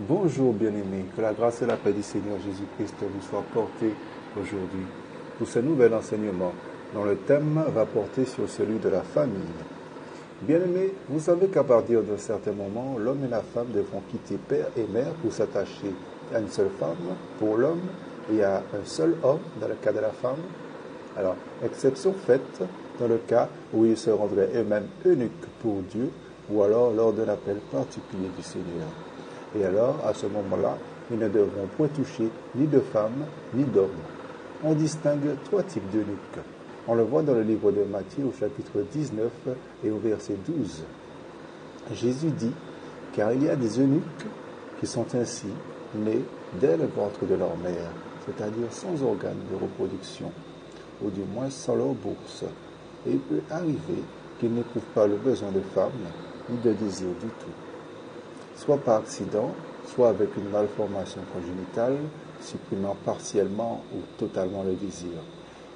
Bonjour bien-aimés, que la grâce et la paix du Seigneur Jésus-Christ vous soient portées aujourd'hui pour ce nouvel enseignement dont le thème va porter sur celui de la famille. Bien-aimés, vous savez qu'à partir d'un certain moment, l'homme et la femme devront quitter père et mère pour s'attacher à une seule femme pour l'homme et à un seul homme dans le cas de la femme. Alors, exception faite dans le cas où ils se rendraient eux-mêmes eunuques pour Dieu ou alors lors d'un appel particulier du Seigneur. Et alors, à ce moment-là, ils ne devront point toucher ni de femmes, ni d'hommes. On distingue trois types d'eunuques. On le voit dans le livre de Matthieu au chapitre 19 et au verset 12. Jésus dit, car il y a des eunuques qui sont ainsi nés dès le ventre de leur mère, c'est-à-dire sans organes de reproduction, ou du moins sans leur bourse. Et il peut arriver qu'ils n'éprouvent pas le besoin de femme, ni de désir du tout. Soit par accident, soit avec une malformation congénitale, supprimant partiellement ou totalement le désir.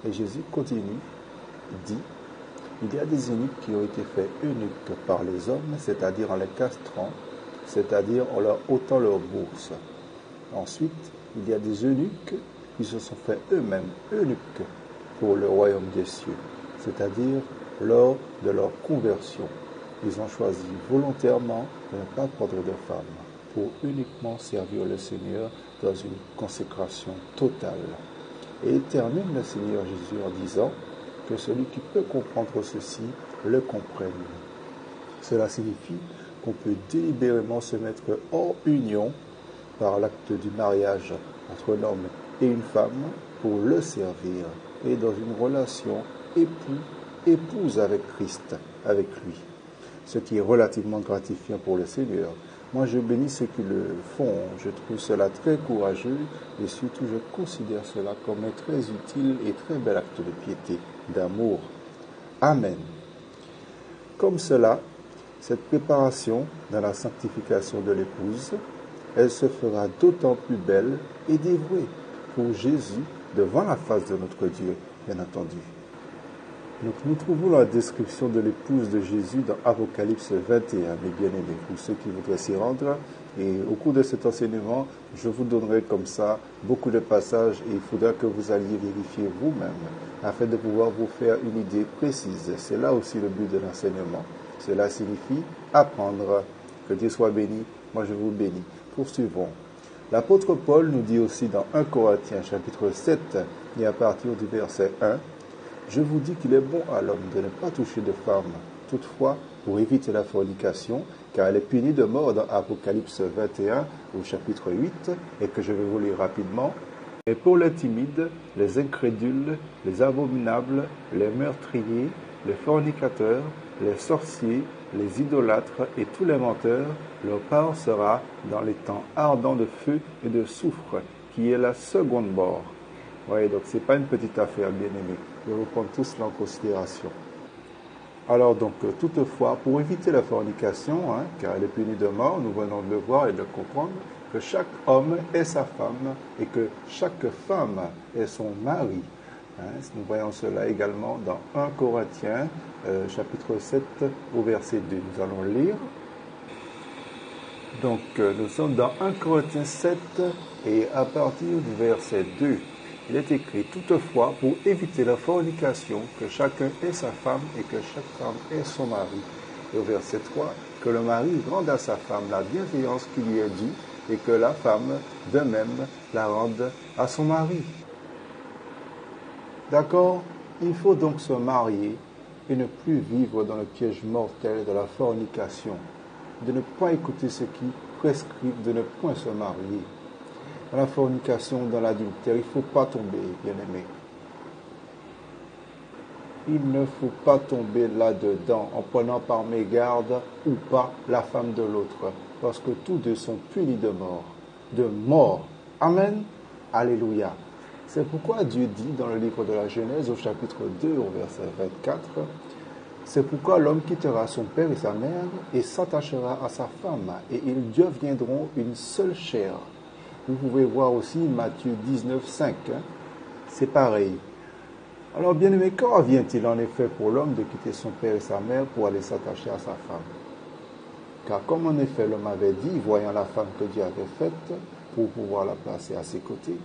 Et Jésus continue, dit, il y a des eunuques qui ont été faits eunuques par les hommes, c'est-à-dire en les castrant, c'est-à-dire en leur ôtant leur bourse. Ensuite, il y a des eunuques qui se sont faits eux-mêmes eunuques pour le royaume des cieux, c'est-à-dire lors de leur conversion. Ils ont choisi volontairement de ne pas prendre de femmes pour uniquement servir le Seigneur dans une consécration totale. Et il termine le Seigneur Jésus en disant que celui qui peut comprendre ceci le comprenne. Cela signifie qu'on peut délibérément se mettre hors union par l'acte du mariage entre un homme et une femme pour le servir et dans une relation épouse avec Christ, avec lui. Ce qui est relativement gratifiant pour le Seigneur. Moi, je bénis ceux qui le font. Je trouve cela très courageux et surtout, je considère cela comme un très utile et très bel acte de piété, d'amour. Amen. Comme cela, cette préparation dans la sanctification de l'épouse, elle se fera d'autant plus belle et dévouée pour Jésus devant la face de notre Dieu, bien entendu. Donc, nous trouvons la description de l'épouse de Jésus dans Apocalypse 21, mes bien-aimés, pour ceux qui voudraient s'y rendre. Et au cours de cet enseignement, je vous donnerai comme ça beaucoup de passages et il faudra que vous alliez vérifier vous-même afin de pouvoir vous faire une idée précise. C'est là aussi le but de l'enseignement. Cela signifie apprendre. Que Dieu soit béni. Moi, je vous bénis. Poursuivons. L'apôtre Paul nous dit aussi dans 1 Corinthiens chapitre 7 et à partir du verset 1, je vous dis qu'il est bon à l'homme de ne pas toucher de femme, toutefois pour éviter la fornication, car elle est punie de mort dans Apocalypse 21 au chapitre 8, et que je vais vous lire rapidement. Et pour les timides, les incrédules, les abominables, les meurtriers, les fornicateurs, les sorciers, les idolâtres et tous les menteurs, leur part sera dans les temps ardents de feu et de soufre, qui est la seconde mort. Oui, donc c'est pas une petite affaire, bien-aimés. Je vous prends tout cela en considération. Alors donc, toutefois, pour éviter la fornication, car elle est punie de mort, nous venons de le voir et de comprendre que chaque homme est sa femme et que chaque femme est son mari. Nous voyons cela également dans 1 Corinthiens, chapitre 7, au verset 2. Nous allons lire. Donc, nous sommes dans 1 Corinthiens 7 et à partir du verset 2. Il est écrit, toutefois, pour éviter la fornication, que chacun ait sa femme et que chaque femme ait son mari. Et au verset 3, que le mari rende à sa femme la bienveillance qui lui est due et que la femme, de même, la rende à son mari. D'accord? Il faut donc se marier et ne plus vivre dans le piège mortel de la fornication, de ne pas écouter ceux qui prescrivent de ne point se marier. Dans la fornication, dans l'adultère, il ne faut pas tomber, bien-aimé. Il ne faut pas tomber là-dedans en prenant par mégarde ou pas la femme de l'autre, parce que tous deux sont punis de mort. De mort. Amen. Alléluia. C'est pourquoi Dieu dit dans le livre de la Genèse, au chapitre 2, au verset 24, C'est pourquoi l'homme quittera son père et sa mère et s'attachera à sa femme, et ils deviendront une seule chair. Vous pouvez voir aussi Matthieu 19, 5. C'est pareil. Alors, bien-aimé, quand vient-il en effet pour l'homme de quitter son père et sa mère pour aller s'attacher à sa femme? Car comme en effet l'homme avait dit, voyant la femme que Dieu avait faite, pour pouvoir la placer à ses côtés,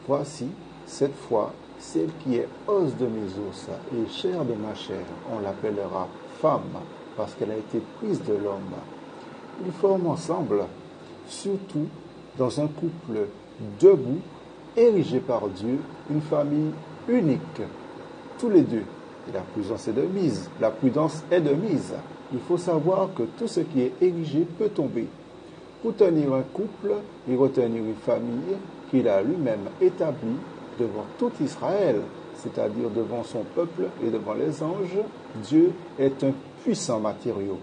voici, cette fois, celle qui est os de mes os et chair de ma chair, on l'appellera femme, parce qu'elle a été prise de l'homme. Ils forment ensemble, surtout dans un couple debout, érigé par Dieu, une famille unique, tous les deux. Et la prudence est de mise. La prudence est de mise. Il faut savoir que tout ce qui est érigé peut tomber. Pour tenir un couple et retenir une famille qu'il a lui-même établie devant tout Israël, c'est-à-dire devant son peuple et devant les anges, Dieu est un puissant matériau.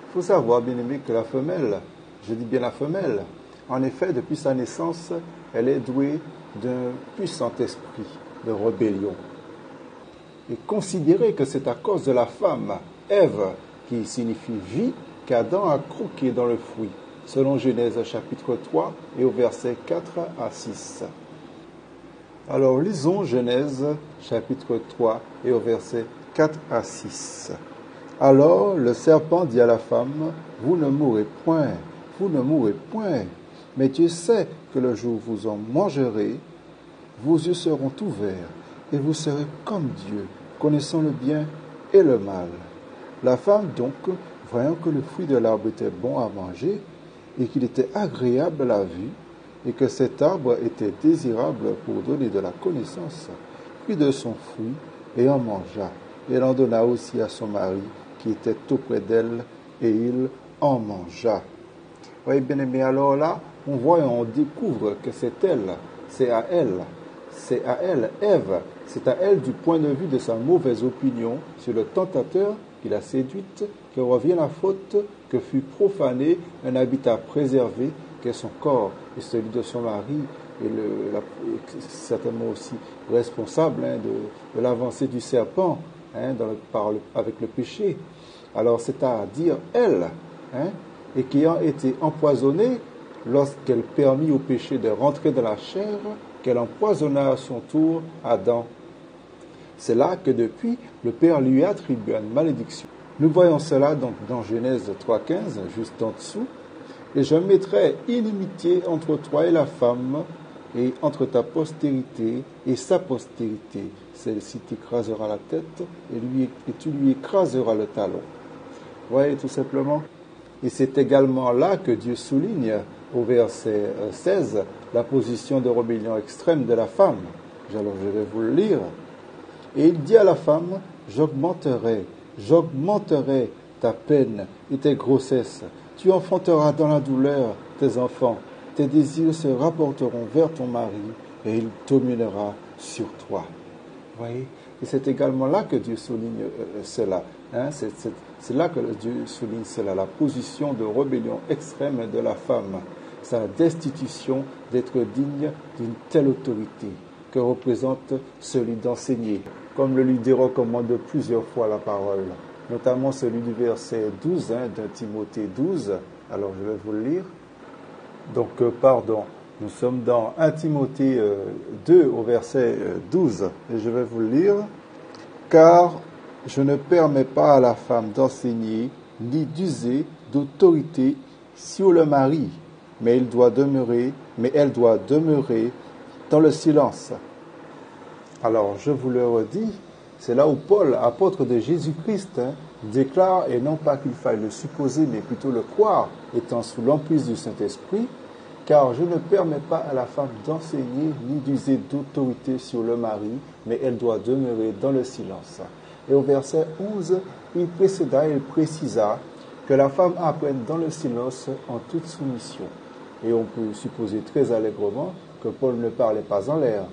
Il faut savoir, bien aimé, que la femelle, je dis bien la femelle, en effet, depuis sa naissance, elle est douée d'un puissant esprit de rébellion. Et considérez que c'est à cause de la femme, Ève, qui signifie vie, qu'Adam a croqué dans le fruit, selon Genèse chapitre 3 et au verset 4 à 6. Alors lisons Genèse chapitre 3 et au verset 4 à 6. Alors le serpent dit à la femme, vous ne mourrez point, vous ne mourrez point, mais Dieu sait que le jour où vous en mangerez, vos yeux seront ouverts et vous serez comme Dieu, connaissant le bien et le mal. La femme donc, voyant que le fruit de l'arbre était bon à manger et qu'il était agréable à la vue et que cet arbre était désirable pour donner de la connaissance, prit de son fruit et en mangea. Elle en donna aussi à son mari qui était auprès d'elle et il en mangea. Voyez bien aimé, alors là, on voit et on découvre que c'est elle, c'est à elle, Ève, c'est à elle du point de vue de sa mauvaise opinion sur le tentateur qui l'a séduite, que revient la faute, que fut profané un habitat préservé, qu'est son corps et celui de son mari, et certainement aussi responsable de l'avancée du serpent avec le péché. Alors c'est-à-dire elle, et qui a été empoisonnée lorsqu'elle permit au péché de rentrer dans la chair, qu'elle empoisonna à son tour Adam. C'est là que depuis, le Père lui attribue une malédiction. Nous voyons cela donc dans Genèse 3,15, juste en dessous. Et je mettrai inimitié entre toi et la femme, et entre ta postérité et sa postérité. Celle-ci t'écrasera la tête, et tu lui écraseras le talon. Vous voyez, tout simplement. Et c'est également là que Dieu souligne, au verset 16, la position de rébellion extrême de la femme. Alors je vais vous le lire. Et il dit à la femme, j'augmenterai ta peine et tes grossesses. Tu enfanteras dans la douleur tes enfants. Tes désirs se rapporteront vers ton mari et il dominera sur toi. Vous voyez? Et c'est également là que Dieu souligne cela. C'est là que Dieu souligne cela, la position de rébellion extrême de la femme, sa destitution d'être digne d'une telle autorité que représente celui d'enseigner, comme le lui recommande plusieurs fois la parole, notamment celui du verset 12 de Timothée 12. Alors je vais vous le lire. Donc, nous sommes dans 1 Timothée 2 au verset 12, et je vais vous le lire. Car je ne permets pas à la femme d'enseigner ni d'user d'autorité sur le mari, mais elle doit demeurer dans le silence. Alors, je vous le redis, c'est là où Paul, apôtre de Jésus-Christ, déclare, et non pas qu'il faille le supposer, mais plutôt le croire, étant sous l'emprise du Saint-Esprit, car je ne permets pas à la femme d'enseigner ni d'user d'autorité sur le mari, mais elle doit demeurer dans le silence. Et au verset 11, il précisa que la femme apprenne dans le silence en toute soumission. Et on peut supposer très allègrement que Paul ne parlait pas en l'air.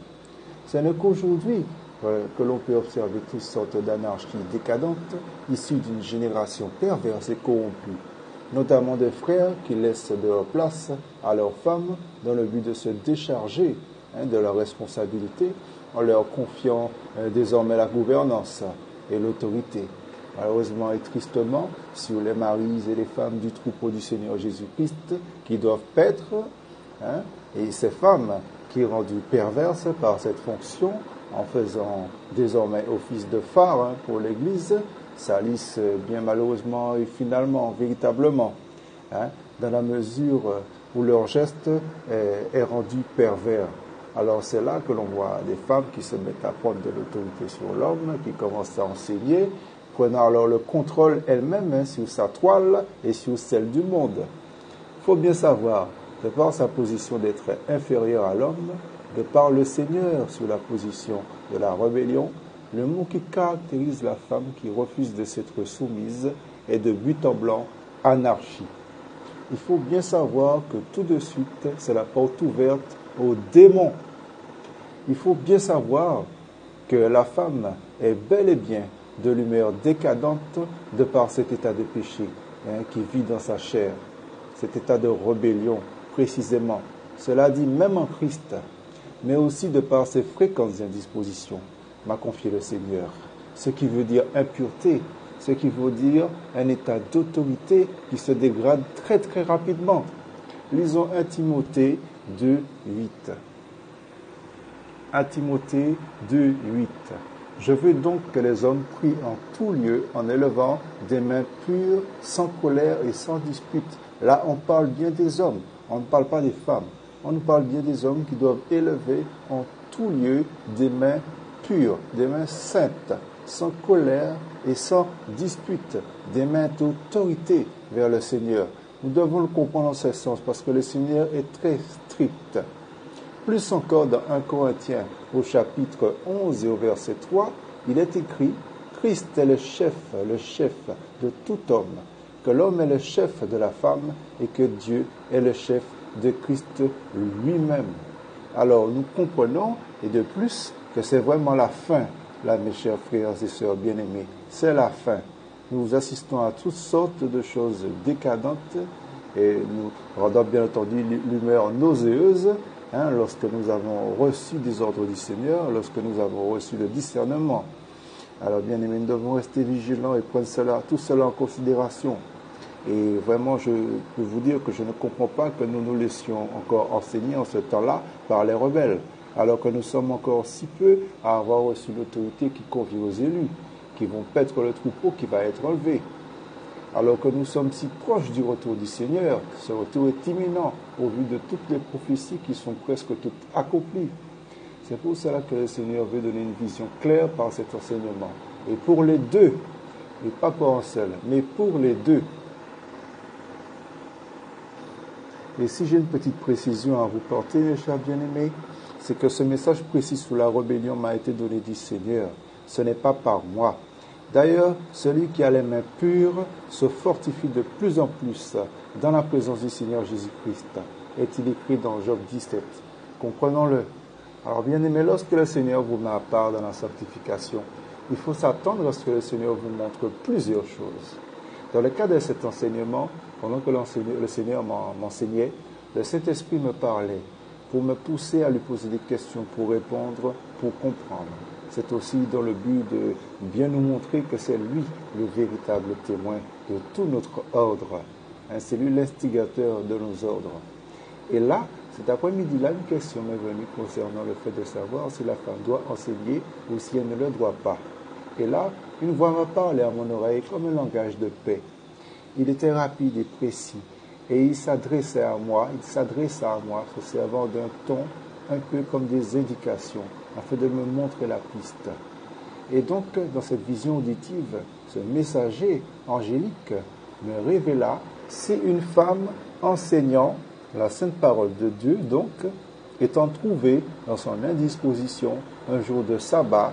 Ce n'est qu'aujourd'hui que l'on peut observer toutes sortes d'anarchies décadentes issues d'une génération perverse et corrompue, notamment des frères qui laissent de leur place à leurs femmes dans le but de se décharger de leurs responsabilités en leur confiant désormais la gouvernance et l'autorité. malheureusement et tristement, sur les maris et les femmes du troupeau du Seigneur Jésus-Christ qui doivent paître, et ces femmes qui sont rendues perverses par cette fonction en faisant désormais office de phare pour l'Église, salissent bien malheureusement et finalement, véritablement, dans la mesure où leur geste est rendu pervers. Alors c'est là que l'on voit des femmes qui se mettent à prendre de l'autorité sur l'homme, qui commencent à enseigner, prenant alors le contrôle elle-même sur sa toile et sur celle du monde. Il faut bien savoir, de par sa position d'être inférieure à l'homme, de par le Seigneur sur la position de la rébellion, le mot qui caractérise la femme qui refuse de s'être soumise est de but en blanc anarchie. Il faut bien savoir que tout de suite, c'est la porte ouverte aux démons. Il faut bien savoir que la femme est bel et bien de l'humeur décadente de par cet état de péché qui vit dans sa chair, cet état de rébellion précisément. Cela dit même en Christ, mais aussi de par ses fréquentes indispositions, m'a confié le Seigneur. Ce qui veut dire impureté, ce qui veut dire un état d'autorité qui se dégrade très très rapidement. Lisons 1 Timothée 2, 8. 1 Timothée 2, 8. Je veux donc que les hommes prient en tout lieu en élevant des mains pures, sans colère et sans dispute. Là, on parle bien des hommes, on ne parle pas des femmes. On nous parle bien des hommes qui doivent élever en tout lieu des mains pures, des mains saintes, sans colère et sans dispute, des mains d'autorité vers le Seigneur. Nous devons le comprendre en ce sens parce que le Seigneur est très strict. Plus encore dans 1 Corinthiens au chapitre 11 et au verset 3, il est écrit « Christ est le chef de tout homme, que l'homme est le chef de la femme et que Dieu est le chef de Christ lui-même. » Alors nous comprenons, et de plus, que c'est vraiment la fin, là mes chers frères et sœurs bien-aimés, c'est la fin. Nous assistons à toutes sortes de choses décadentes et nous rendons bien entendu l'humeur nauséeuse lorsque nous avons reçu des ordres du Seigneur, lorsque nous avons reçu le discernement. Alors bien-aimés, nous devons rester vigilants et prendre tout cela en considération. Et vraiment, je peux vous dire que je ne comprends pas que nous nous laissions encore enseigner en ce temps-là par les rebelles, alors que nous sommes encore si peu à avoir reçu l'autorité qui convient aux élus, qui vont paître le troupeau qui va être enlevé. Alors que nous sommes si proches du retour du Seigneur, ce retour est imminent au vu de toutes les prophéties qui sont presque toutes accomplies. C'est pour cela que le Seigneur veut donner une vision claire par cet enseignement. Et pour les deux, et pas pour un seul, mais pour les deux. Et si j'ai une petite précision à vous porter, mes chers bien-aimés, c'est que ce message précis sur la rébellion m'a été donné du Seigneur. Ce n'est pas par moi. D'ailleurs, celui qui a les mains pures se fortifie de plus en plus dans la présence du Seigneur Jésus-Christ. Est-il écrit dans Job 17. Comprenons-le. Alors, bien-aimés, lorsque le Seigneur vous met à part dans la sanctification, il faut s'attendre à ce que le Seigneur vous montre plusieurs choses. Dans le cas de cet enseignement, pendant que le Seigneur m'enseignait, le Saint-Esprit me parlait pour me pousser à lui poser des questions, pour répondre, pour comprendre. C'est aussi dans le but de bien nous montrer que c'est lui le véritable témoin de tout notre ordre. C'est lui l'instigateur de nos ordres. Et là, cet après-midi-là, une question m'est venue concernant le fait de savoir si la femme doit enseigner ou si elle ne le doit pas. Et là, une voix m'a parlé à mon oreille comme un langage de paix. Il était rapide et précis. Et il s'adressait à moi, se servant d'un ton un peu comme des indications, afin de me montrer la piste. Et donc, dans cette vision auditive, ce messager angélique me révéla, si une femme enseignant la sainte parole de Dieu, donc, étant trouvée dans son indisposition un jour de sabbat,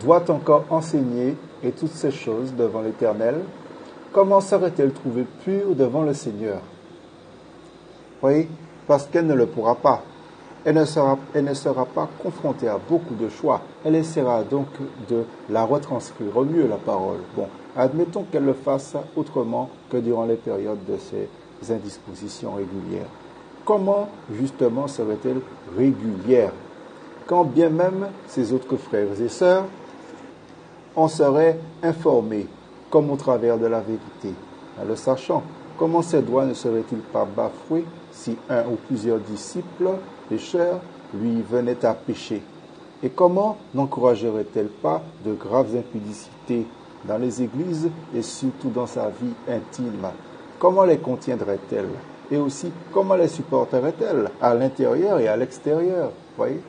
doit encore enseigner et toutes ces choses devant l'Éternel, comment serait-elle trouvée pure devant le Seigneur? Oui, parce qu'elle ne le pourra pas. Elle ne sera pas confrontée à beaucoup de choix. Elle essaiera donc de la retranscrire au mieux, la parole. Bon, admettons qu'elle le fasse autrement que durant les périodes de ses indispositions régulières. Comment, justement, serait-elle régulière? Quand bien même ses autres frères et sœurs en seraient informés comme au travers de la vérité. En le sachant, comment ses droits ne seraient-ils pas bafoués si un ou plusieurs disciples pécheurs lui venaient à pécher? Et comment n'encouragerait-elle pas de graves impudicités dans les églises et surtout dans sa vie intime? Comment les contiendrait-elle? Et aussi, comment les supporterait-elle à l'intérieur et à l'extérieur? Voyez?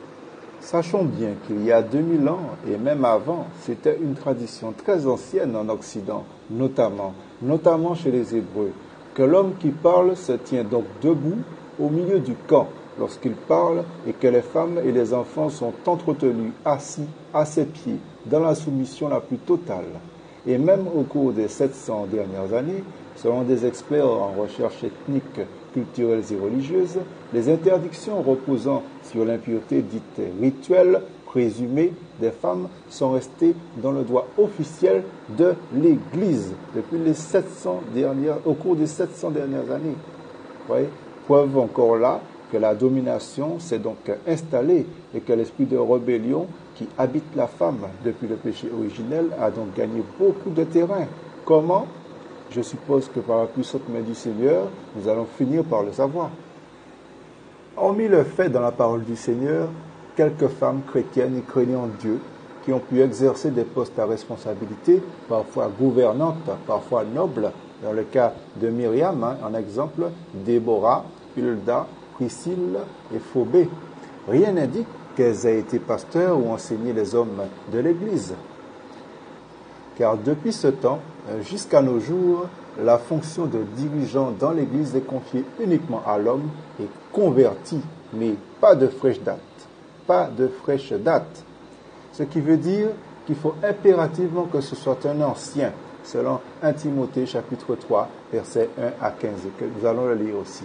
Sachons bien qu'il y a 2000 ans et même avant, c'était une tradition très ancienne en Occident, notamment chez les Hébreux, que l'homme qui parle se tient donc debout au milieu du camp lorsqu'il parle et que les femmes et les enfants sont entretenus assis à ses pieds dans la soumission la plus totale. Et même au cours des 700 dernières années, selon des experts en recherche ethnique, culturelles et religieuses, les interdictions reposant sur l'impureté dite rituelle présumée des femmes sont restées dans le droit officiel de l'Église depuis au cours des 700 dernières années. Vous voyez, preuve encore là que la domination s'est donc installée et que l'esprit de rébellion qui habite la femme depuis le péché originel a donc gagné beaucoup de terrain. Comment? Je suppose que par la puissante main du Seigneur, nous allons finir par le savoir. Hormis le fait dans la parole du Seigneur, quelques femmes chrétiennes et craignant Dieu qui ont pu exercer des postes à responsabilité, parfois gouvernantes, parfois nobles, dans le cas de Myriam, en exemple, Déborah, Hulda, Priscille et Phobé. Rien n'indique qu'elles aient été pasteurs ou enseigné les hommes de l'Église. Car depuis ce temps, jusqu'à nos jours, la fonction de dirigeant dans l'Église est confiée uniquement à l'homme et converti, mais pas de fraîche date. Pas de fraîche date. Ce qui veut dire qu'il faut impérativement que ce soit un ancien, selon 1 Timothée chapitre 3, versets 1 à 15, et que nous allons le lire aussi.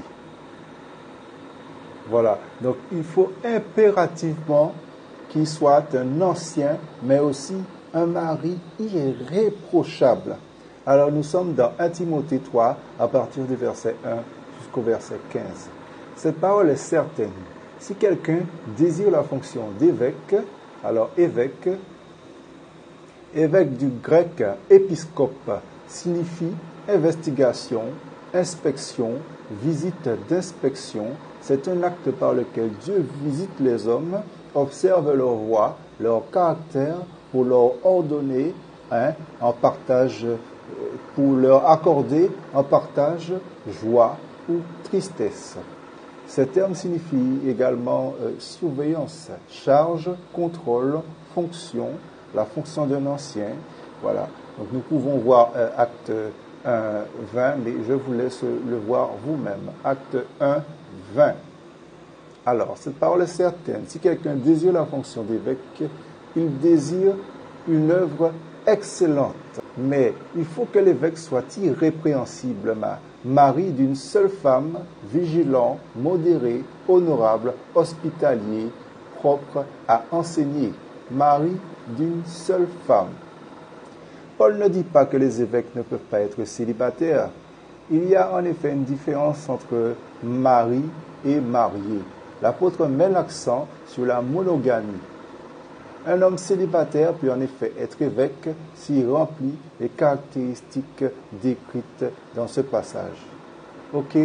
Voilà, donc il faut impérativement qu'il soit un ancien, mais aussi un mari irréprochable. Alors nous sommes dans 1 Timothée 3, à partir du verset 1 jusqu'au verset 15. Cette parole est certaine. Si quelqu'un désire la fonction d'évêque, alors évêque du grec épiscope, signifie investigation, inspection, visite d'inspection. C'est un acte par lequel Dieu visite les hommes, observe leur voie, leur caractère, pour leur ordonner en partage, pour leur accorder en partage joie ou tristesse. Ce terme signifie également surveillance, charge, contrôle, fonction, la fonction d'un ancien. Voilà. Donc nous pouvons voir acte 1, 20, mais je vous laisse le voir vous-même. Acte 1, 20. Alors, cette parole est certaine. Si quelqu'un désire la fonction d'évêque, il désire une œuvre excellente. Mais il faut que l'évêque soit irrépréhensiblement mari d'une seule femme, vigilant, modéré, honorable, hospitalier, propre à enseigner. Mari d'une seule femme. Paul ne dit pas que les évêques ne peuvent pas être célibataires. Il y a en effet une différence entre mari et marié. L'apôtre met l'accent sur la monogamie. Un homme célibataire peut en effet être évêque s'il remplit les caractéristiques décrites dans ce passage. Ok?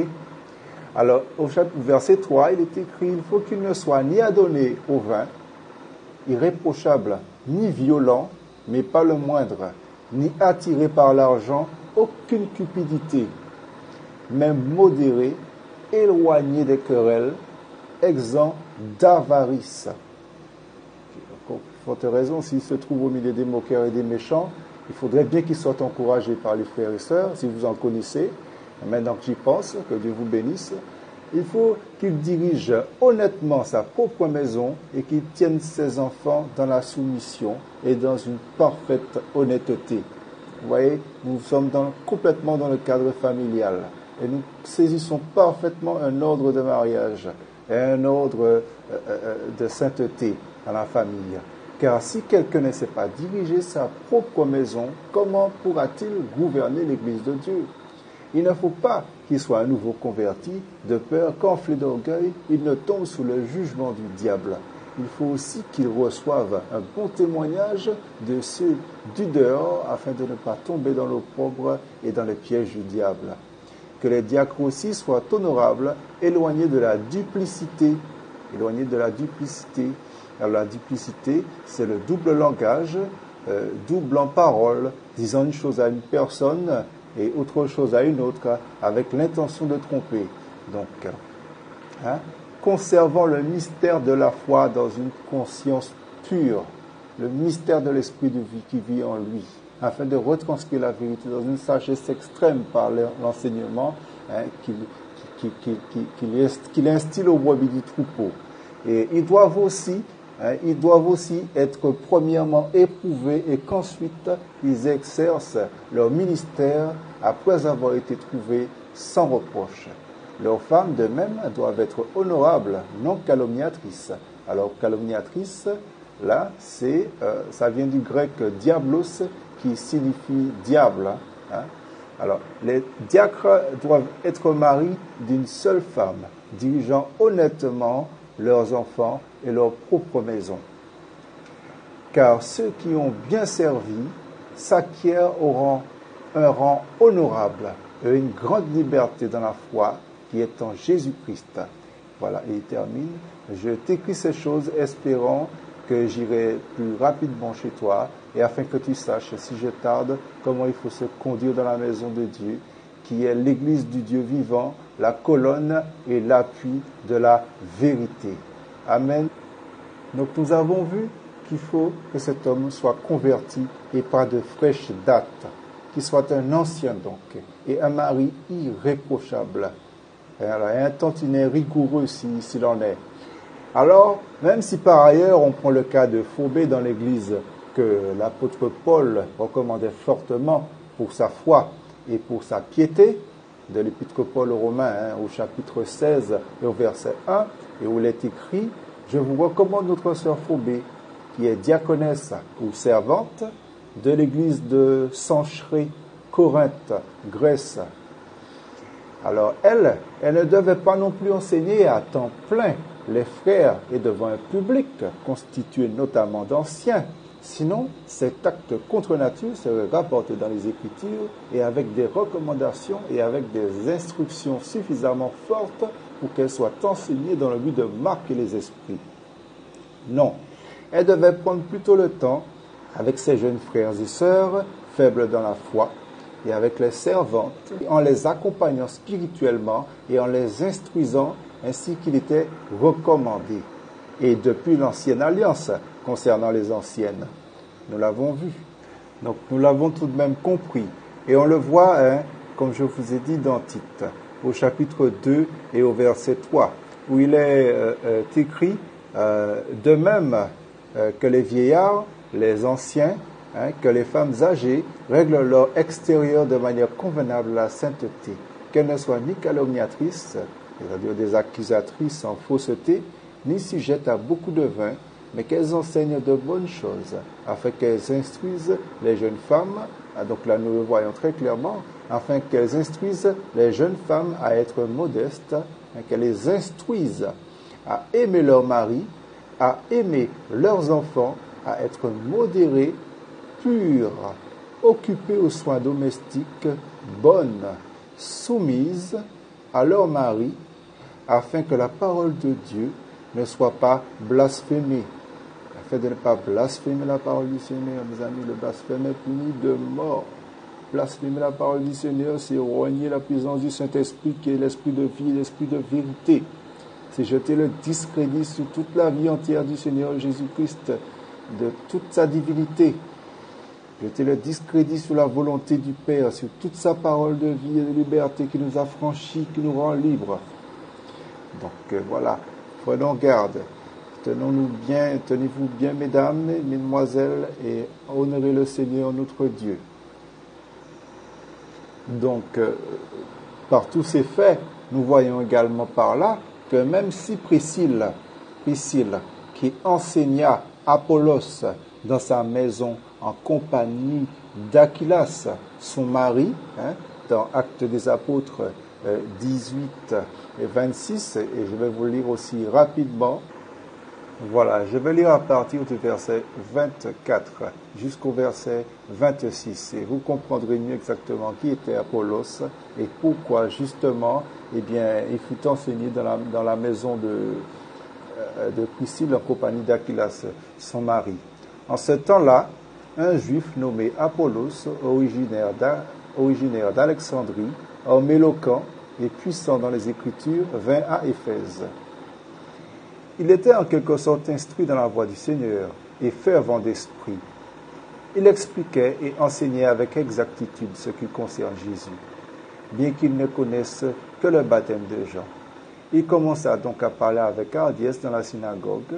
Alors, au verset 3, il est écrit, il faut qu'il ne soit ni adonné au vin, irréprochable, ni violent, mais pas le moindre, ni attiré par l'argent, aucune cupidité, mais modéré, éloigné des querelles, exempt d'avarice. Pour forte raison, s'il se trouve au milieu des moqueurs et des méchants, il faudrait bien qu'il soit encouragé par les frères et sœurs, si vous en connaissez. Maintenant que j'y pense, que Dieu vous bénisse, il faut qu'il dirige honnêtement sa propre maison et qu'il tienne ses enfants dans la soumission et dans une parfaite honnêteté. Vous voyez, nous sommes complètement dans le cadre familial et nous saisissons parfaitement un ordre de mariage et un ordre de sainteté dans la famille. Car si quelqu'un ne sait pas diriger sa propre maison, comment pourra-t-il gouverner l'Église de Dieu? Il ne faut pas qu'il soit à nouveau converti, de peur qu'enflé d'orgueil, il ne tombe sous le jugement du diable. il faut aussi qu'ils reçoivent un bon témoignage de ceux du dehors afin de ne pas tomber dans l'opprobre et dans les pièges du diable. Que les diacres aussi soient honorables, éloignés de la duplicité. Éloignés de la duplicité. Alors la duplicité, c'est le double langage, double en parole, disant une chose à une personne et autre chose à une autre, avec l'intention de tromper. Donc, conservant le mystère de la foi dans une conscience pure, le mystère de l'esprit de vie qui vit en lui, afin de retranscrire la vérité dans une sagesse extrême par l'enseignement qu'il instille aux brebis du troupeau. Et ils doivent aussi être premièrement éprouvés et qu'ensuite ils exercent leur ministère après avoir été trouvés sans reproche. Leurs femmes, de même, doivent être honorables, non calomniatrices. Alors, calomniatrice, là, ça vient du grec diablos, qui signifie diable. Alors, les diacres doivent être maris d'une seule femme, dirigeant honnêtement leurs enfants et leur propre maison. Car ceux qui ont bien servi s'acquièrent un rang honorable et une grande liberté dans la foi qui est en Jésus-Christ. Voilà, et il termine. Je t'écris ces choses espérant que j'irai plus rapidement chez toi et afin que tu saches, si je tarde, comment il faut se conduire dans la maison de Dieu, qui est l'église du Dieu vivant, la colonne et l'appui de la vérité. Amen. Donc nous avons vu qu'il faut que cet homme soit converti et pas de fraîche date, qu'il soit un ancien donc, et un mari irréprochable, et un tantinet rigoureux s'il en est. Alors, même si par ailleurs on prend le cas de Phobé dans l'église que l'apôtre Paul recommandait fortement pour sa foi et pour sa piété, de l'épître Paul aux Romains, au chapitre 16 et au verset 1, et où il est écrit « Je vous recommande notre sœur Phobé, qui est diaconesse ou servante de l'église de Sanchéré, Corinthe, Grèce. » Alors elle ne devait pas non plus enseigner à temps plein les frères et devant un public constitué notamment d'anciens. Sinon, cet acte contre nature serait rapporté dans les Écritures et avec des recommandations et avec des instructions suffisamment fortes pour qu'elles soient enseignées dans le but de marquer les esprits. Non, elle devait prendre plutôt le temps avec ses jeunes frères et sœurs, faibles dans la foi, et avec les servantes, en les accompagnant spirituellement et en les instruisant ainsi qu'il était recommandé. Et depuis l'ancienne alliance, concernant les anciennes, nous l'avons vu. Donc nous l'avons tout de même compris. Et on le voit, comme je vous ai dit dans Tite, au chapitre 2 et au verset 3, où il est écrit, de même que les vieillards, les anciens, que les femmes âgées règlent leur extérieur de manière convenable à la sainteté, qu'elles ne soient ni calomniatrices, c'est-à-dire des accusatrices en fausseté, ni sujettes à beaucoup de vin, mais qu'elles enseignent de bonnes choses, afin qu'elles instruisent les jeunes femmes, donc là nous le voyons très clairement, afin qu'elles instruisent les jeunes femmes à être modestes, qu'elles les instruisent à aimer leur mari, à aimer leurs enfants, à être modérées, pures, occupées aux soins domestiques, bonnes, soumises à leur mari, afin que la parole de Dieu ne soit pas blasphémée. Afin de ne pas blasphémer la parole du Seigneur, mes amis, le blasphème est puni de mort. Blasphémer la parole du Seigneur, c'est renier la présence du Saint-Esprit qui est l'esprit de vie et l'esprit de vérité. C'est jeter le discrédit sur toute la vie entière du Seigneur Jésus-Christ, de toute sa divinité. Jeter le discrédit sur la volonté du Père, sur toute sa parole de vie et de liberté qui nous a franchis, qui nous rend libres. Donc voilà, prenons garde. Tenons-nous bien, tenez-vous bien, mesdames et mesdemoiselles, et honorez le Seigneur notre Dieu. Donc, par tous ces faits, nous voyons également par là que même si Priscille, qui enseigna Apollos dans sa maison en compagnie d'Aquilas, son mari, dans Actes des Apôtres 18 et 26, et je vais vous lire aussi rapidement. Voilà, je vais lire à partir du verset 24 jusqu'au verset 26 et vous comprendrez mieux exactement qui était Apollos et pourquoi justement, eh bien, il fut enseigné dans la maison de Priscille en compagnie d'Aquilas, son mari. En ce temps-là, un juif nommé Apollos, originaire d'Alexandrie, homme éloquent et puissant dans les Écritures, vint à Éphèse. Il était en quelque sorte instruit dans la voie du Seigneur et fervent d'esprit. Il expliquait et enseignait avec exactitude ce qui concerne Jésus, bien qu'il ne connaisse que le baptême de Jean. Il commença donc à parler avec hardiesse dans la synagogue,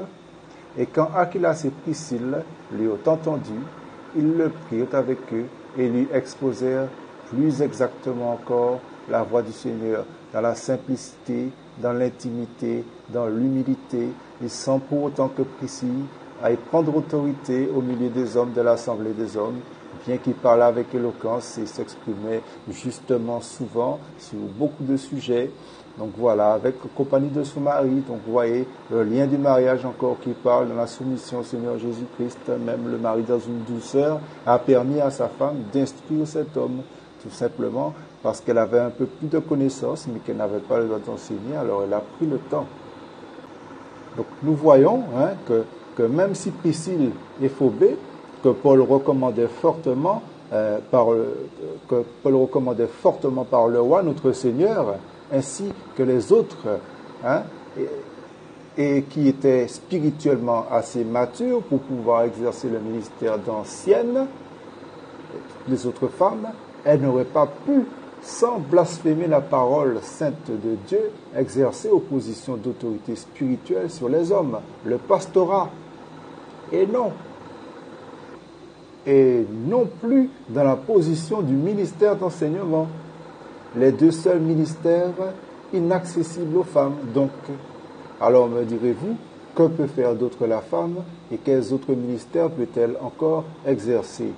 et quand Aquilas et Priscille lui ont entendu, ils le prirent avec eux et lui exposèrent plus exactement encore la voie du Seigneur dans la simplicité, dans l'intimité, dans l'humilité, et sans pour autant que Priscille aille prendre autorité au milieu des hommes de l'assemblée des hommes, bien qu'il parlait avec éloquence et s'exprimait justement souvent sur beaucoup de sujets. Donc voilà, avec compagnie de son mari, donc vous voyez le lien du mariage encore qui parle dans la soumission au Seigneur Jésus-Christ, même le mari dans une douceur a permis à sa femme d'instruire cet homme, tout simplement parce qu'elle avait un peu plus de connaissances, mais qu'elle n'avait pas le droit d'enseigner, alors elle a pris le temps. Donc nous voyons que même si Priscille est phobée, que Paul recommandait fortement par le roi, notre Seigneur, ainsi que les autres, et qui étaient spirituellement assez matures pour pouvoir exercer le ministère d'anciennes, les autres femmes, elles n'auraient pas pu, sans blasphémer la parole sainte de Dieu, exercer opposition d'autorité spirituelle sur les hommes, le pastorat. Et non plus dans la position du ministère d'enseignement. Les deux seuls ministères inaccessibles aux femmes. Donc, alors me direz-vous, que peut faire d'autre la femme et quels autres ministères peut-elle encore exercer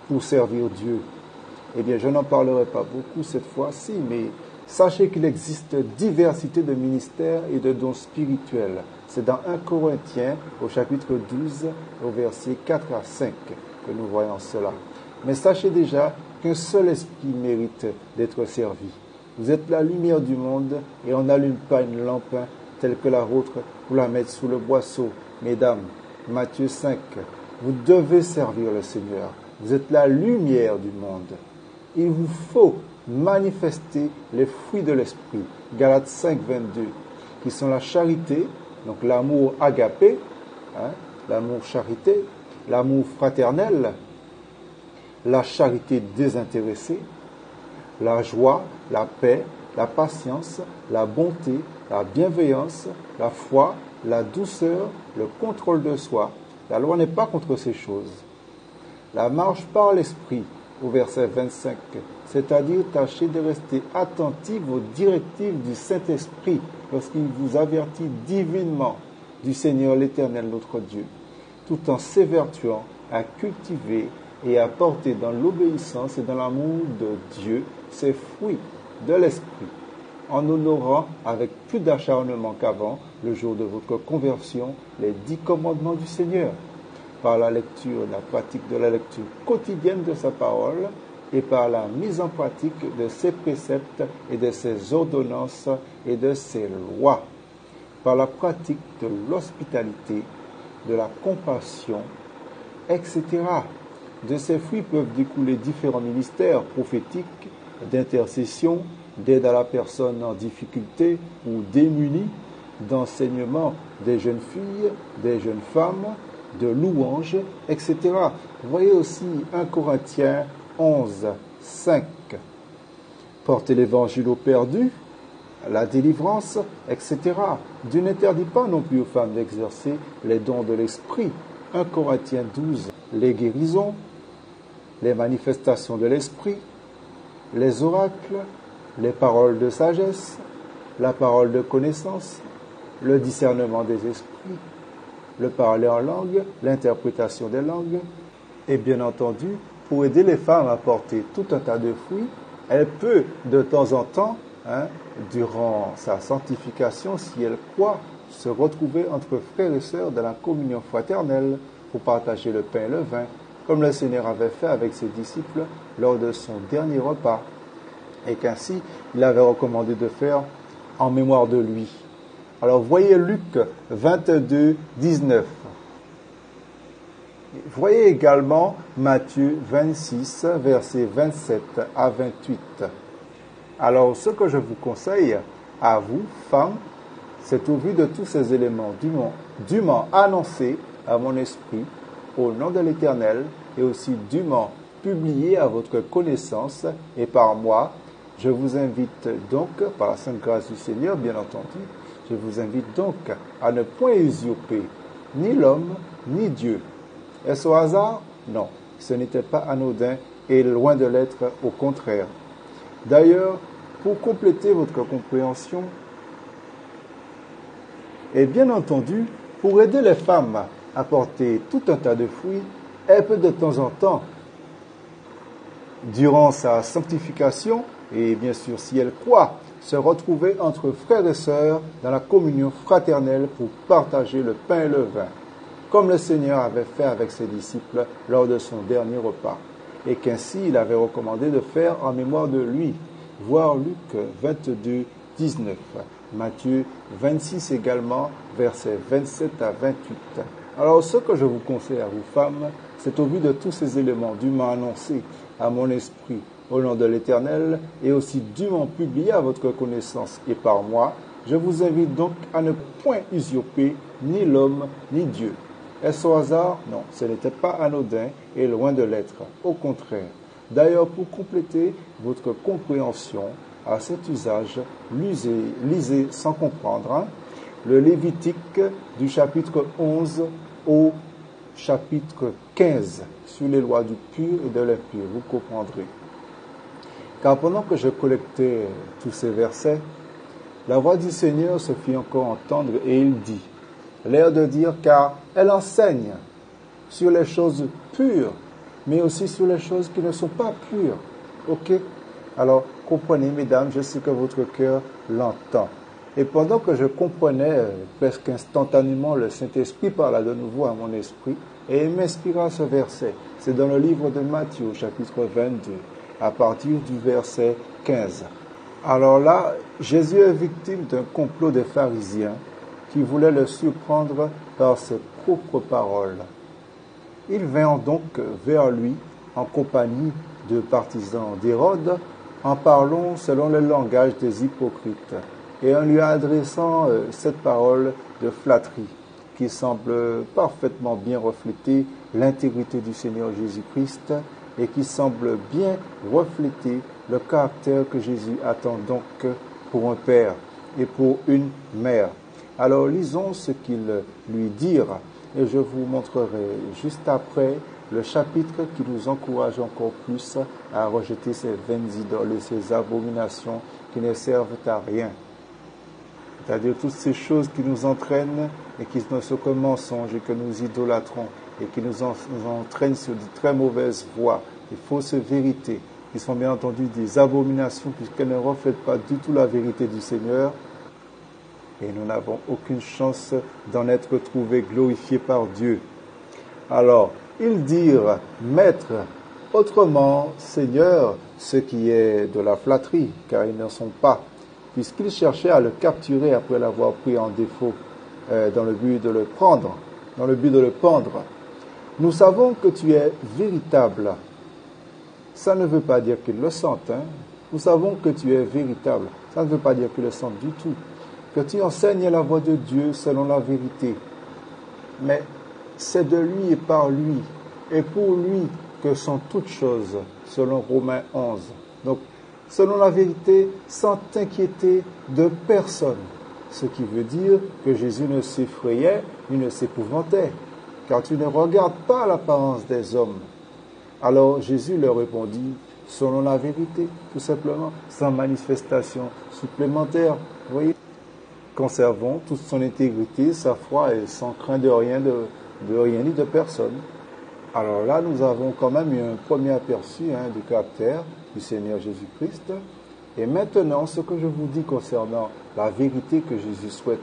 pour servir Dieu? Eh bien, je n'en parlerai pas beaucoup cette fois-ci, mais sachez qu'il existe diversité de ministères et de dons spirituels. C'est dans 1 Corinthiens, au chapitre 12, au verset 4 à 5, que nous voyons cela. Mais sachez déjà qu'un seul esprit mérite d'être servi. Vous êtes la lumière du monde et on n'allume pas une lampe telle que la vôtre pour la mettre sous le boisseau. Mesdames, Matthieu 5, vous devez servir le Seigneur. Vous êtes la lumière du monde. Il vous faut manifester les fruits de l'esprit, Galates 5, 22, qui sont la charité, donc l'amour agapé, l'amour charité, l'amour fraternel, la charité désintéressée, la joie, la paix, la patience, la bonté, la bienveillance, la foi, la douceur, le contrôle de soi. La loi n'est pas contre ces choses. La marche par l'esprit, au verset 25, c'est-à-dire tâchez de rester attentifs aux directives du Saint-Esprit lorsqu'il vous avertit divinement du Seigneur l'Éternel notre Dieu, tout en s'évertuant à cultiver et à porter dans l'obéissance et dans l'amour de Dieu ces fruits de l'Esprit, en honorant avec plus d'acharnement qu'avant, le jour de votre conversion, les 10 commandements du Seigneur, par la lecture et la pratique de la lecture quotidienne de sa parole et par la mise en pratique de ses préceptes et de ses ordonnances et de ses lois, par la pratique de l'hospitalité, de la compassion, etc. De ces fruits peuvent découler différents ministères prophétiques, d'intercession, d'aide à la personne en difficulté ou démunie, d'enseignement des jeunes filles, des jeunes femmes, de louanges, etc. Vous voyez aussi 1 Corinthiens 11, 5. Portez l'évangile aux perdus, la délivrance, etc. Dieu n'interdit pas non plus aux femmes d'exercer les dons de l'esprit. 1 Corinthiens 12, les guérisons, les manifestations de l'esprit, les oracles, les paroles de sagesse, la parole de connaissance, le discernement des esprits, le parler en langue, l'interprétation des langues. Et bien entendu, pour aider les femmes à porter tout un tas de fruits, elle peut de temps en temps, durant sa sanctification, si elle croit, se retrouver entre frères et sœurs dans la communion fraternelle pour partager le pain et le vin, comme le Seigneur avait fait avec ses disciples lors de son dernier repas, et qu'ainsi il avait recommandé de faire en mémoire de lui. Alors voyez Luc 22, 19. Voyez également Matthieu 26, versets 27 à 28. Alors ce que je vous conseille à vous, femmes, c'est au vu de tous ces éléments dûment annoncés à mon esprit, au nom de l'Éternel, et aussi dûment publiés à votre connaissance et par moi, je vous invite donc, par la sainte grâce du Seigneur, bien entendu, je vous invite donc à ne point usurper ni l'homme, ni Dieu. Est-ce au hasard? Non, ce n'était pas anodin et loin de l'être, au contraire. D'ailleurs, pour compléter votre compréhension, et bien entendu, pour aider les femmes à porter tout un tas de fruits, elle peut de temps en temps, durant sa sanctification, et bien sûr si elle croit, se retrouver entre frères et sœurs dans la communion fraternelle pour partager le pain et le vin, comme le Seigneur avait fait avec ses disciples lors de son dernier repas, et qu'ainsi il avait recommandé de faire en mémoire de lui. Voir Luc 22, 19, Matthieu 26 également, versets 27 à 28. Alors ce que je vous conseille à vous femmes, c'est au vu de tous ces éléments dûment annoncés à mon esprit au nom de l'Éternel et aussi dûment publiés à votre connaissance et par moi, je vous invite donc à ne point usurper ni l'homme ni Dieu. Est-ce au hasard? Non, ce n'était pas anodin et loin de l'être, au contraire. D'ailleurs, pour compléter votre compréhension à cet usage, lisez sans comprendre le Lévitique du chapitre 11 au chapitre 15 sur les lois du pur et de l'impur, vous comprendrez. Car pendant que je collectais tous ces versets, la voix du Seigneur se fit encore entendre et il dit, l'air de dire, car elle enseigne sur les choses pures, mais aussi sur les choses qui ne sont pas pures. Ok? Alors, comprenez, mesdames, je sais que votre cœur l'entend. Et pendant que je comprenais presque instantanément, le Saint-Esprit parla de nouveau à mon esprit et il m'inspira ce verset. C'est dans le livre de Matthieu, chapitre 22, à partir du verset 15. Alors là, Jésus est victime d'un complot des pharisiens qui voulaient le surprendre par ses propres paroles. Ils vinrent donc vers lui en compagnie de partisans d'Hérode, en parlant selon le langage des hypocrites, et en lui adressant cette parole de flatterie qui semble parfaitement bien refléter l'intégrité du Seigneur Jésus-Christ et qui semble bien refléter le caractère que Jésus attend donc pour un père et pour une mère. Alors lisons ce qu'ils lui dirent et je vous montrerai juste après le chapitre qui nous encourage encore plus à rejeter ces vaines idoles et ces abominations qui ne servent à rien. C'est-à-dire toutes ces choses qui nous entraînent et qui ne sont que mensonges et que nous idolâtrons et qui nous entraînent sur de très mauvaises voies, des fausses vérités, qui sont bien entendu des abominations puisqu'elles ne reflètent pas du tout la vérité du Seigneur. Et nous n'avons aucune chance d'en être trouvés glorifiés par Dieu. Alors, ils dirent, Maître, autrement, Seigneur, ce qui est de la flatterie, car ils n'en sont pas, puisqu'ils cherchaient à le capturer après l'avoir pris en défaut, dans le but de le pendre. Nous savons que tu es véritable. Ça ne veut pas dire qu'ils le sentent. Nous savons que tu es véritable. Ça ne veut pas dire qu'ils le sentent du tout. Que tu enseignes la voie de Dieu selon la vérité. Mais c'est de lui et par lui, et pour lui que sont toutes choses, selon Romains 11. Donc, selon la vérité, sans t'inquiéter de personne. Ce qui veut dire que Jésus ne s'effrayait, ni ne s'épouvantait, car tu ne regardes pas l'apparence des hommes. Alors Jésus leur répondit, selon la vérité, tout simplement, sans manifestation supplémentaire. Vous voyez, conservons toute son intégrité, sa foi, et sans crainte de rien ni de personne. Alors là, nous avons quand même eu un premier aperçu du caractère du Seigneur Jésus-Christ. Et maintenant, ce que je vous dis concernant la vérité que Jésus souhaite,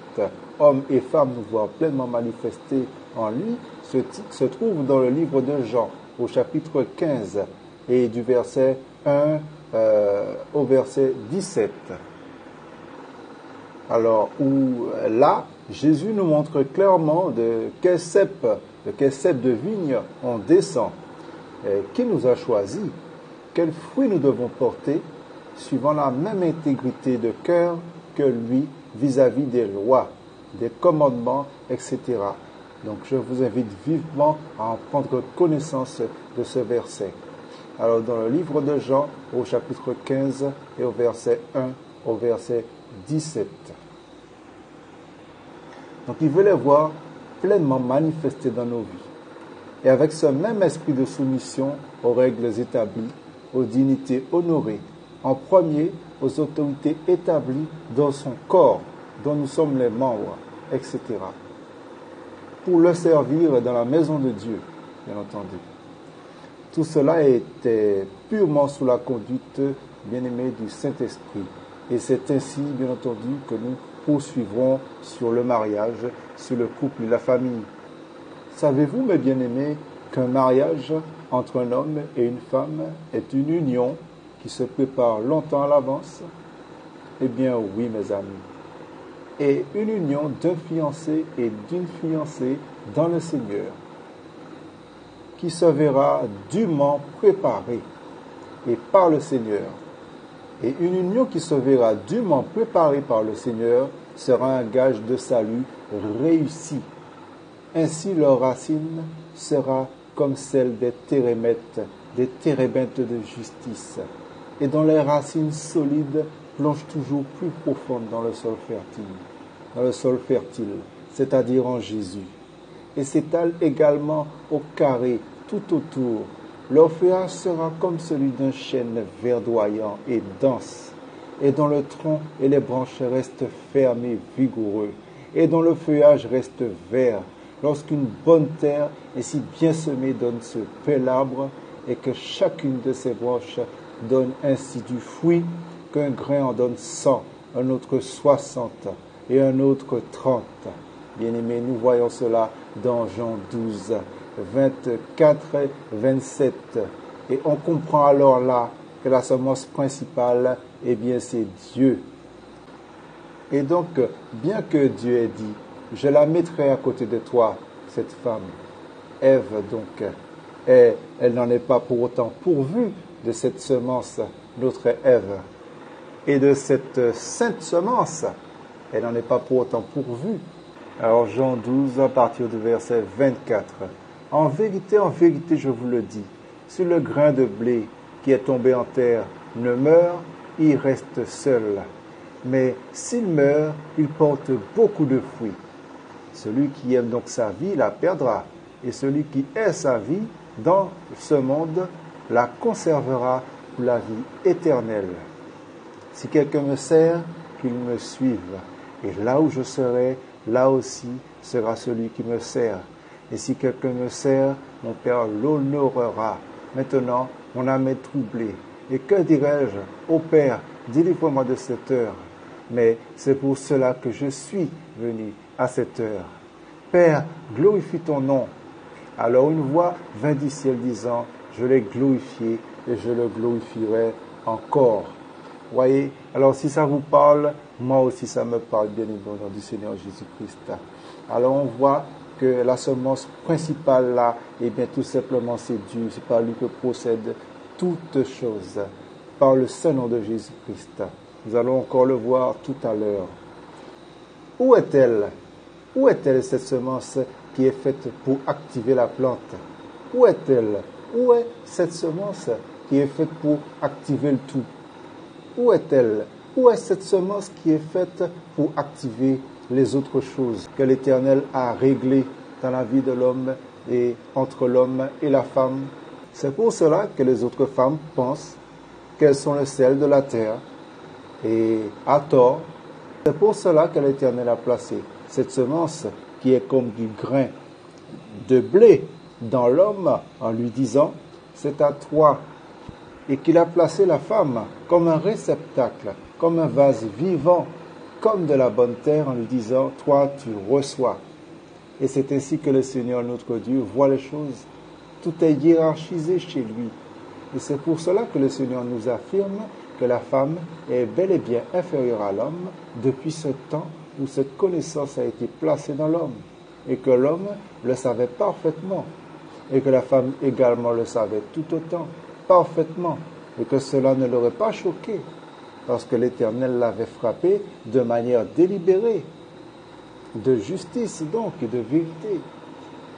hommes et femmes, nous voir pleinement manifester en lui, se trouve dans le livre de Jean, au chapitre 15, et du verset 1 au verset 17. Alors, où là, Jésus nous montre clairement de quel cep de vigne on descend, qui nous a choisis, quels fruits nous devons porter, suivant la même intégrité de cœur que lui vis-à-vis des lois, des commandements, etc. Donc je vous invite vivement à en prendre connaissance de ce verset. Alors dans le livre de Jean, au chapitre 15 et au verset 1 au verset 17. Donc il veut les voir pleinement manifestés dans nos vies. Et avec ce même esprit de soumission aux règles établies, aux dignités honorées, en premier aux autorités établies dans son corps, dont nous sommes les membres, etc. Pour le servir dans la maison de Dieu, bien entendu. Tout cela était purement sous la conduite, bien-aimée, du Saint-Esprit. Et c'est ainsi, bien entendu, que nous poursuivrons sur le mariage, sur le couple et la famille. Savez-vous, mes bien-aimés, qu'un mariage entre un homme et une femme est une union qui se prépare longtemps à l'avance? Eh bien oui, mes amis. Et une union d'un fiancé et d'une fiancée dans le Seigneur, qui se verra dûment préparée et par le Seigneur. Et une union qui se verra dûment préparée par le Seigneur sera un gage de salut réussi. Ainsi leur racine sera comme celle des térébintes de justice, et dont les racines solides plongent toujours plus profondes dans le sol fertile, c'est-à-dire en Jésus, et s'étalent également au carré tout autour. Leur feuillage sera comme celui d'un chêne verdoyant et dense, et dont le tronc et les branches restent fermés, vigoureux, et dont le feuillage reste vert, lorsqu'une bonne terre ainsi bien semée donne ce bel arbre, et que chacune de ses branches donne ainsi du fruit, qu'un grain en donne 100, un autre 60, et un autre 30. Bien-aimés, nous voyons cela dans Jean 12, 24, 27. Et on comprend alors là que la semence principale, eh bien, c'est Dieu. Et donc, bien que Dieu ait dit, je la mettrai à côté de toi, cette femme, Ève donc, et elle n'en est pas pour autant pourvue de cette semence, notre Ève, et de cette sainte semence, elle n'en est pas pour autant pourvue. Alors Jean 12, à partir du verset 24. En vérité, je vous le dis, si le grain de blé qui est tombé en terre ne meurt, il reste seul. Mais s'il meurt, il porte beaucoup de fruits. Celui qui aime donc sa vie la perdra, et celui qui hait sa vie dans ce monde la conservera pour la vie éternelle. Si quelqu'un me sert, qu'il me suive, et là où je serai, là aussi sera celui qui me sert. Et si quelqu'un me sert, mon Père l'honorera. Maintenant, mon âme est troublée. Et que dirai-je? Ô Père, délivre-moi de cette heure. Mais c'est pour cela que je suis venu à cette heure. Père, glorifie ton nom. Alors une voix vint du ciel disant, je l'ai glorifié et je le glorifierai encore. Voyez, alors si ça vous parle, moi aussi ça me parle, bien évidemment, du Seigneur Jésus-Christ. Alors on voit que la semence principale là, eh bien tout simplement c'est Dieu, c'est par lui que procèdent toutes choses, par le saint nom de Jésus-Christ. Nous allons encore le voir tout à l'heure. Où est-elle? Où est-elle cette semence qui est faite pour activer la plante? Où est-elle? Où est cette semence qui est faite pour activer le tout? Où est-elle? Où est cette semence qui est faite pour activer les autres choses que l'Éternel a réglées dans la vie de l'homme et entre l'homme et la femme? C'est pour cela que les autres femmes pensent qu'elles sont le sel de la terre, et à tort. C'est pour cela que l'Éternel a placé cette semence qui est comme du grain de blé dans l'homme en lui disant, c'est à toi et qu'il a placé la femme comme un réceptacle, comme un vase vivant, comme de la bonne terre, en lui disant, toi tu reçois. Et c'est ainsi que le Seigneur notre Dieu voit les choses. Tout est hiérarchisé chez lui. Et c'est pour cela que le Seigneur nous affirme que la femme est bel et bien inférieure à l'homme depuis ce temps où cette connaissance a été placée dans l'homme. Et que l'homme le savait parfaitement. Et que la femme également le savait tout autant, parfaitement. Et que cela ne l'aurait pas choqué. Parce que l'Éternel l'avait frappé de manière délibérée. De justice donc et de vérité.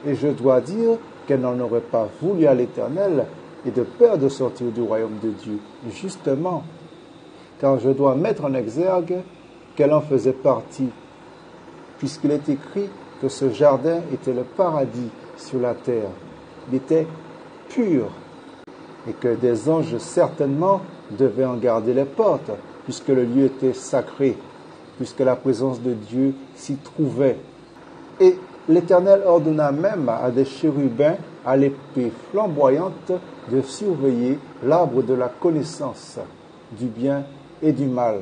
Et je dois dire qu'elle n'en aurait pas voulu à l'Éternel et de peur de sortir du royaume de Dieu, justement, car je dois mettre en exergue qu'elle en faisait partie, puisqu'il est écrit que ce jardin était le paradis sur la terre. Il était pur et que des anges certainement devaient en garder les portes, puisque le lieu était sacré, puisque la présence de Dieu s'y trouvait. Et l'Éternel ordonna même à des chérubins à l'épée flamboyante de surveiller l'arbre de la connaissance du bien et du mal.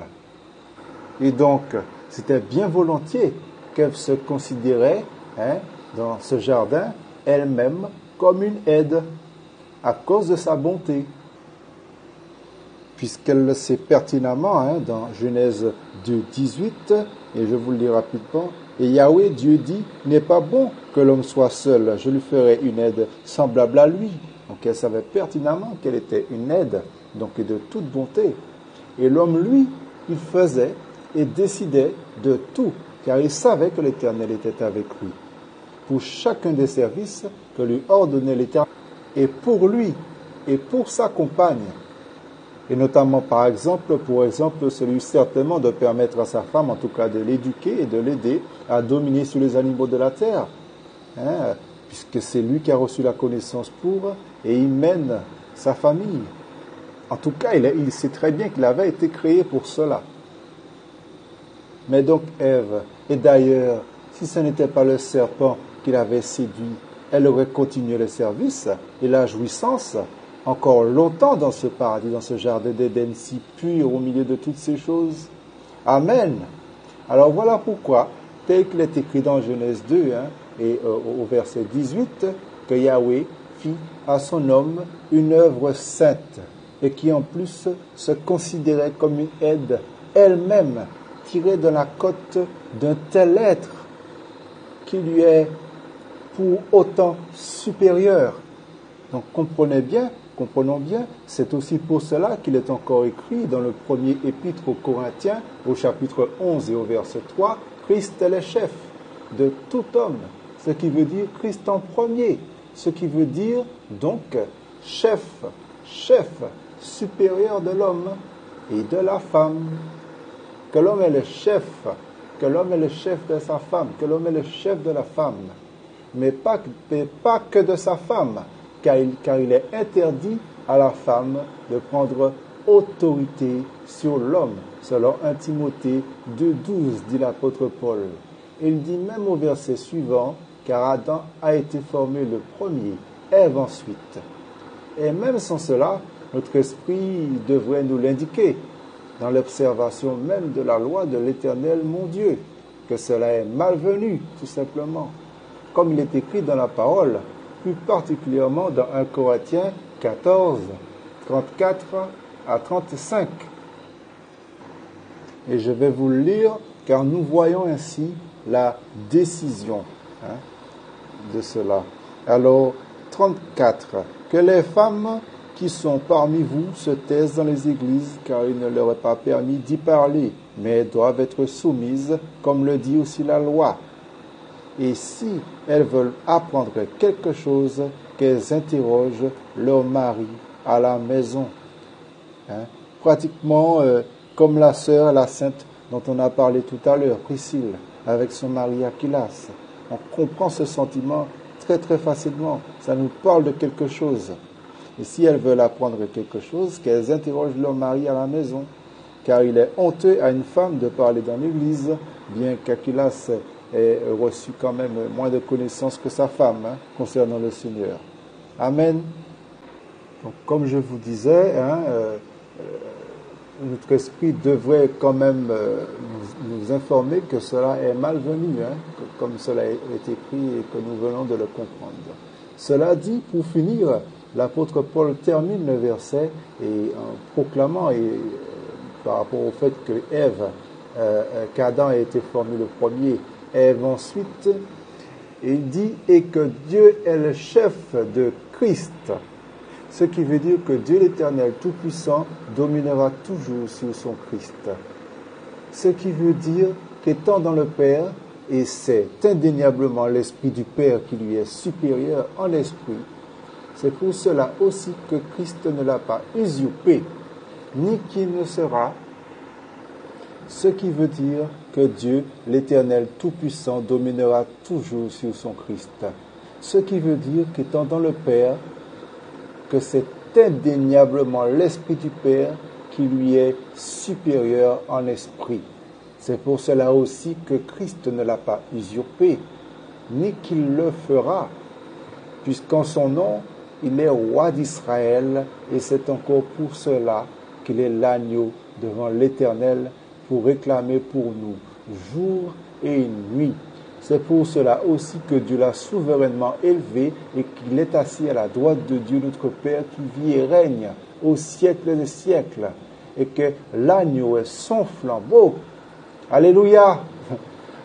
Et donc, c'était bien volontiers qu'elle se considérait dans ce jardin elle-même comme une aide à cause de sa bonté. Puisqu'elle le sait pertinemment dans Genèse 2, 18, et je vous le lis rapidement, et Yahweh, Dieu dit, n'est pas bon que l'homme soit seul, je lui ferai une aide semblable à lui. Donc elle savait pertinemment qu'elle était une aide, donc de toute bonté. Et l'homme, lui, il faisait et décidait de tout, car il savait que l'Éternel était avec lui. Pour chacun des services que lui ordonnait l'Éternel, et pour lui, et pour sa compagne. Et notamment, par exemple, celui certainement de permettre à sa femme, en tout cas de l'éduquer et de l'aider à dominer sur les animaux de la terre. Puisque c'est lui qui a reçu la connaissance pour, et il mène sa famille. En tout cas, il sait très bien qu'il avait été créé pour cela. Mais donc Ève, et d'ailleurs, si ce n'était pas le serpent qui l'avait séduit, elle aurait continué le service et la jouissance encore longtemps dans ce paradis, dans ce jardin d'Éden si pur au milieu de toutes ces choses. Amen. Alors voilà pourquoi, tel qu'il est écrit dans Genèse 2 et au verset 18, que Yahweh fit à son homme une œuvre sainte et qui en plus se considérait comme une aide elle-même tirée de la côte d'un tel être qui lui est pour autant supérieur. Donc comprenons bien, c'est aussi pour cela qu'il est encore écrit dans le premier épître aux Corinthiens, au chapitre 11 et au verset 3, Christ est le chef de tout homme, ce qui veut dire Christ en premier, ce qui veut dire donc chef supérieur de l'homme et de la femme, que l'homme est le chef, de sa femme, que l'homme est le chef de la femme, mais pas que de sa femme, car il est interdit à la femme de prendre autorité sur l'homme, selon 1 Timothée 2,12, dit l'apôtre Paul. Il dit même au verset suivant, car Adam a été formé le premier, Ève ensuite. Et même sans cela, notre esprit devrait nous l'indiquer, dans l'observation même de la loi de l'Éternel mon Dieu, que cela est malvenu, tout simplement. Comme il est écrit dans la parole, plus particulièrement dans 1 Corinthiens 14, 34 à 35. Et je vais vous le lire, car nous voyons ainsi la décision de cela. Alors, 34. Que les femmes qui sont parmi vous se taisent dans les églises, car il ne leur est pas permis d'y parler, mais doivent être soumises, comme le dit aussi la loi. Et si elles veulent apprendre quelque chose, qu'elles interrogent leur mari à la maison. Pratiquement comme la sœur, la sainte dont on a parlé tout à l'heure, Priscille, avec son mari Aquilas. On comprend ce sentiment très très facilement. Ça nous parle de quelque chose. Et si elles veulent apprendre quelque chose, qu'elles interrogent leur mari à la maison. Car il est honteux à une femme de parler dans l'église, bien qu'Aquilas ait reçu quand même moins de connaissances que sa femme concernant le Seigneur. Amen. Donc, comme je vous disais, notre esprit devrait quand même nous informer que cela est malvenu, comme cela est écrit et que nous venons de le comprendre. Cela dit, pour finir, l'apôtre Paul termine le verset et en proclamant par rapport au fait que qu'Adam a été formé le premier, Ève ensuite, il dit « et que Dieu est le chef de Christ ». Ce qui veut dire que Dieu l'Éternel Tout-Puissant dominera toujours sur son Christ. Ce qui veut dire qu'étant dans le Père, et c'est indéniablement l'Esprit du Père qui lui est supérieur en esprit, c'est pour cela aussi que Christ ne l'a pas usurpé, ni qu'il ne sera. Ce qui veut dire que Dieu, l'Éternel Tout-Puissant, dominera toujours sur son Christ. Ce qui veut dire qu'étant dans le Père, que c'est indéniablement l'Esprit du Père qui lui est supérieur en esprit. C'est pour cela aussi que Christ ne l'a pas usurpé, ni qu'il le fera, puisqu'en son nom, il est roi d'Israël, et c'est encore pour cela qu'il est l'agneau devant l'Éternel pour réclamer pour nous jour et nuit. C'est pour cela aussi que Dieu l'a souverainement élevé et qu'il est assis à la droite de Dieu notre Père qui vit et règne au siècle des siècles et que l'agneau est son flambeau. Alléluia!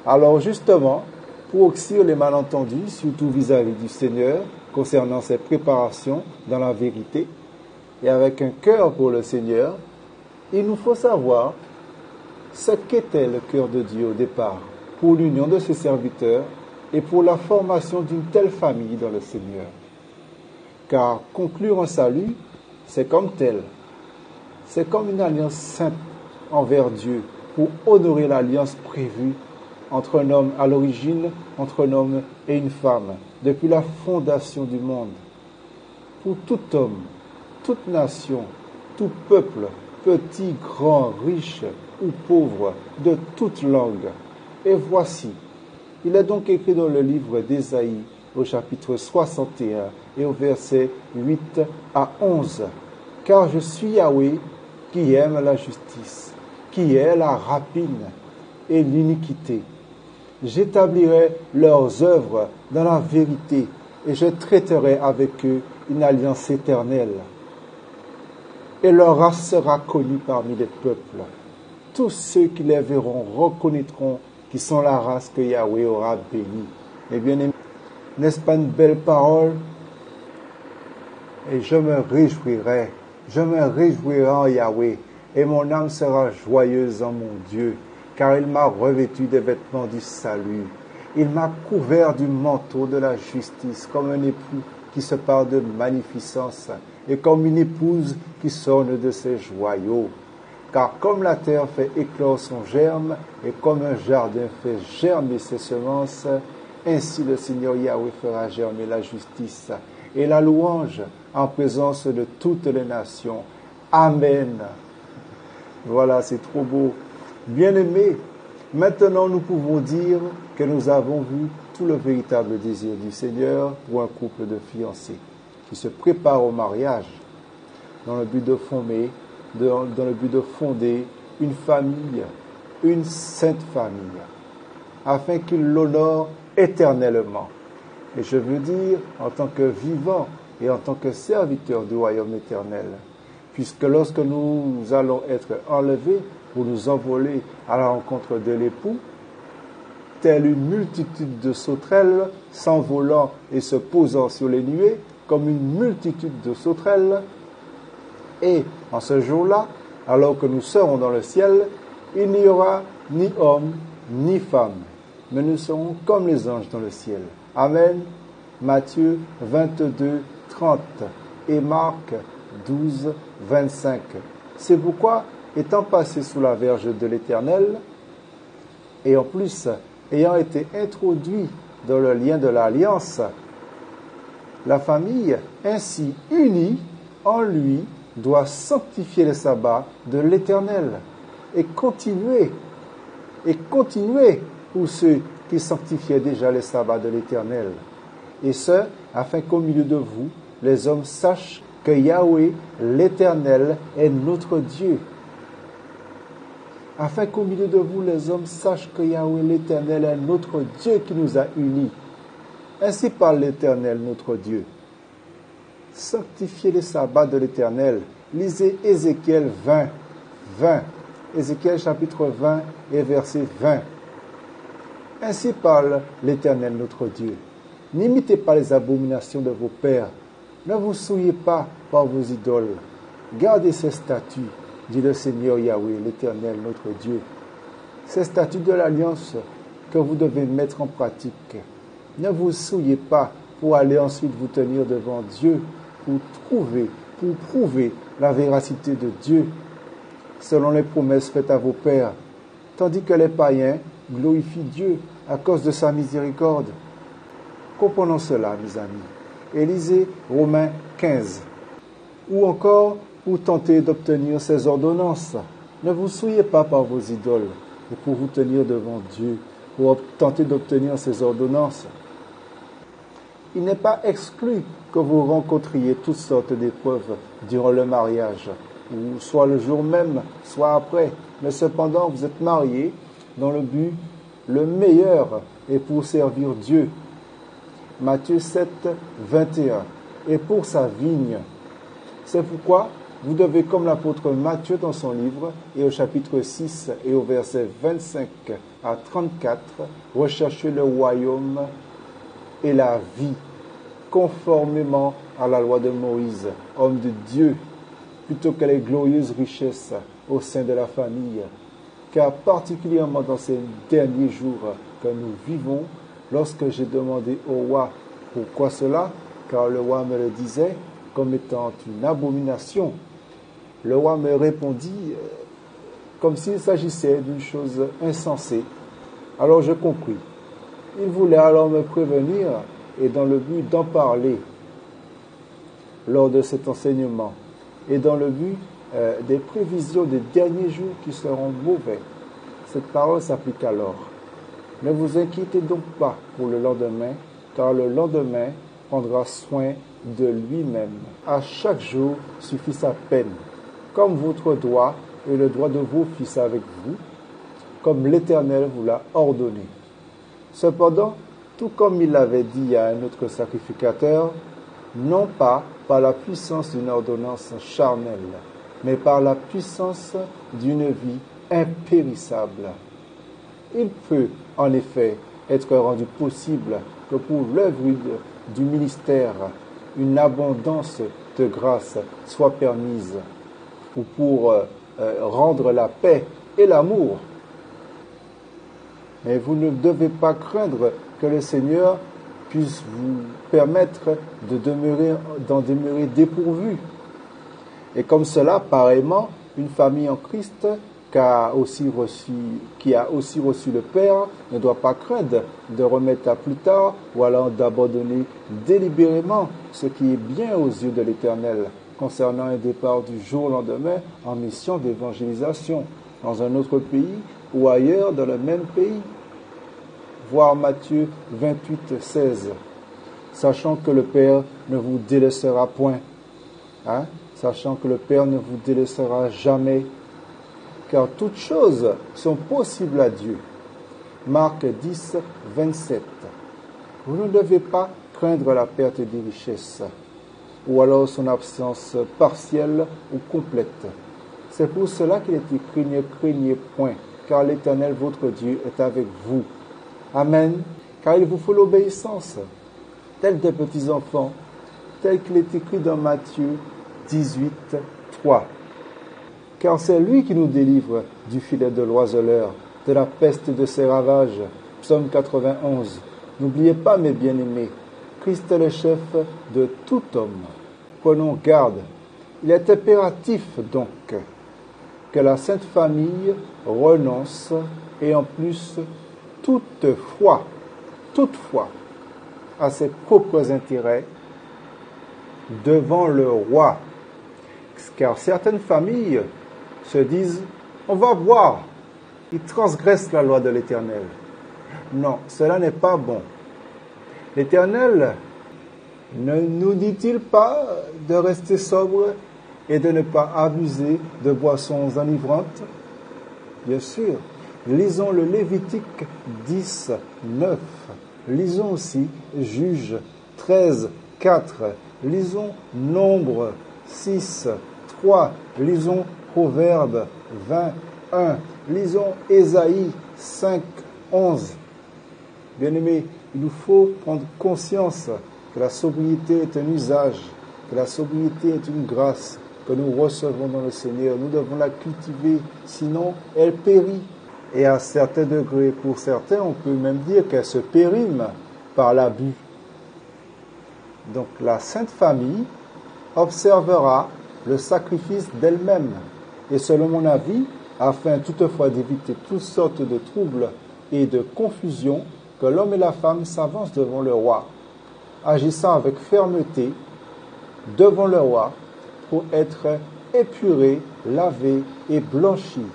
Alors justement, pour oxyre les malentendus, surtout vis-à-vis du Seigneur, concernant ses préparations dans la vérité et avec un cœur pour le Seigneur, il nous faut savoir ce qu'était le cœur de Dieu au départ, pour l'union de ses serviteurs et pour la formation d'une telle famille dans le Seigneur. Car conclure un salut, c'est comme tel. C'est comme une alliance sainte envers Dieu pour honorer l'alliance prévue entre un homme à l'origine, entre un homme et une femme, depuis la fondation du monde. Pour tout homme, toute nation, tout peuple, petit, grand, riche ou pauvre, de toute langue. Et voici, il est donc écrit dans le livre d'Ésaïe, au chapitre 61 et au verset 8 à 11, « Car je suis Yahweh qui aime la justice, qui est la rapine et l'iniquité. J'établirai leurs œuvres dans la vérité et je traiterai avec eux une alliance éternelle. Et leur race sera connue parmi les peuples. Tous ceux qui les verront reconnaîtront qui sont la race que Yahweh aura bénie. » Eh bien, n'est-ce pas une belle parole? Et je me réjouirai en Yahweh, et mon âme sera joyeuse en mon Dieu, car il m'a revêtu des vêtements du salut. Il m'a couvert du manteau de la justice, comme un époux qui se parle de magnificence, et comme une épouse qui s'orne de ses joyaux. Car comme la terre fait éclore son germe, et comme un jardin fait germer ses semences, ainsi le Seigneur Yahweh fera germer la justice et la louange en présence de toutes les nations. Amen. Voilà, c'est trop beau. Bien-aimés, maintenant nous pouvons dire que nous avons vu tout le véritable désir du Seigneur pour un couple de fiancés qui se prépare au mariage dans le but de fonder une famille, une sainte famille, afin qu'il l'honore éternellement. Et je veux dire, en tant que vivant et en tant que serviteur du royaume éternel, puisque lorsque nous allons être enlevés pour nous envoler à la rencontre de l'époux, telle une multitude de sauterelles s'envolant et se posant sur les nuées, comme une multitude de sauterelles, et en ce jour-là, alors que nous serons dans le ciel, il n'y aura ni homme ni femme, mais nous serons comme les anges dans le ciel. Amen. Matthieu 22, 30 et Marc 12, 25. C'est pourquoi, étant passé sous la verge de l'Éternel, et en plus ayant été introduit dans le lien de l'alliance, la famille ainsi unie en lui doit sanctifier le sabbat de l'Éternel et continuer pour ceux qui sanctifiaient déjà le sabbat de l'Éternel. Et ce, afin qu'au milieu de vous, les hommes sachent que Yahweh, l'Éternel, est notre Dieu. Afin qu'au milieu de vous, les hommes sachent que Yahweh, l'Éternel, est notre Dieu qui nous a unis. Ainsi parle l'Éternel, notre Dieu. Sanctifiez les sabbats de l'Éternel. Lisez Ézéchiel 20. Ézéchiel chapitre 20 et verset 20. Ainsi parle l'Éternel, notre Dieu. N'imitez pas les abominations de vos pères. Ne vous souillez pas par vos idoles. Gardez ces statuts, dit le Seigneur Yahweh, l'Éternel, notre Dieu. Ces statuts de l'alliance que vous devez mettre en pratique. Ne vous souillez pas pour aller ensuite vous tenir devant Dieu, pour prouver la véracité de Dieu, selon les promesses faites à vos pères, tandis que les païens glorifient Dieu à cause de sa miséricorde. Comprenons cela, mes amis, et lisez Romains 15. Ou encore, pour tenter d'obtenir ces ordonnances, ne vous souillez pas par vos idoles, et pour vous tenir devant Dieu, pour tenter d'obtenir ces ordonnances. Il n'est pas exclu que vous rencontriez toutes sortes d'épreuves durant le mariage, ou soit le jour même, soit après. Mais cependant, vous êtes mariés dans le but le meilleur est pour servir Dieu. Matthieu 7, 21. Et pour sa vigne. C'est pourquoi vous devez, comme l'apôtre Matthieu dans son livre, et au chapitre 6 et au verset 25 à 34, rechercher le royaume et la vie, conformément à la loi de Moïse, homme de Dieu, plutôt que les glorieuses richesses au sein de la famille. Car particulièrement dans ces derniers jours que nous vivons, lorsque j'ai demandé au roi pourquoi cela, car le roi me le disait comme étant une abomination, le roi me répondit comme s'il s'agissait d'une chose insensée. Alors je compris. Il voulait alors me prévenir et dans le but d'en parler lors de cet enseignement et dans le but des prévisions des derniers jours qui seront mauvais. Cette parole s'applique alors. Ne vous inquiétez donc pas pour le lendemain, car le lendemain prendra soin de lui-même. À chaque jour suffit sa peine, comme votre droit et le droit de vos fils avec vous, comme l'Éternel vous l'a ordonné. Cependant, tout comme il l'avait dit à un autre sacrificateur, non pas par la puissance d'une ordonnance charnelle, mais par la puissance d'une vie impérissable. Il peut, en effet, être rendu possible que pour l'œuvre du ministère, une abondance de grâce soit permise, ou pour rendre la paix et l'amour. Mais vous ne devez pas craindre que le Seigneur puisse vous permettre d'en demeurer dépourvu. Et comme cela, pareillement, une famille en Christ qui a aussi reçu le Père ne doit pas craindre de remettre à plus tard ou alors d'abandonner délibérément ce qui est bien aux yeux de l'Éternel concernant un départ du jour au lendemain en mission d'évangélisation dans un autre pays ou ailleurs dans le même pays. Voir Matthieu 28, 16. Sachant que le Père ne vous délaissera point. Sachant que le Père ne vous délaissera jamais. Car toutes choses sont possibles à Dieu. Marc 10, 27. Vous ne devez pas craindre la perte des richesses, ou alors son absence partielle ou complète. C'est pour cela qu'il est écrit, ne craignez point, car l'Éternel votre Dieu est avec vous. Amen. Car il vous faut l'obéissance, tels des petits enfants, tel qu'il est écrit dans Matthieu 18, 3. Car c'est lui qui nous délivre du filet de l'oiseleur, de la peste et de ses ravages. Psaume 91. N'oubliez pas, mes bien-aimés, Christ est le chef de tout homme. Prenons garde. Il est impératif, donc, que la Sainte Famille renonce, et en plus, toutefois, à ses propres intérêts devant le roi. Car certaines familles se disent, on va voir, ils transgressent la loi de l'Éternel. Non, cela n'est pas bon. L'Éternel Ne nous dit-il pas de rester sobre et de ne pas abuser de boissons enivrantes? Bien sûr. Lisons le Lévitique 10, 9. Lisons aussi Juges 13, 4. Lisons Nombre 6, 3. Lisons Proverbes 21. Lisons Ésaïe 5, 11. Bien-aimés, il nous faut prendre conscience que la sobriété est un usage, que la sobriété est une grâce que nous recevons dans le Seigneur. Nous devons la cultiver, sinon elle périt. Et à certains degrés, pour certains, on peut même dire qu'elle se périme par l'abus. Donc la Sainte Famille observera le sacrifice d'elle-même. Et selon mon avis, afin toutefois d'éviter toutes sortes de troubles et de confusions, que l'homme et la femme s'avancent devant le roi, agissant avec fermeté devant le roi pour être épurés, lavés et blanchis,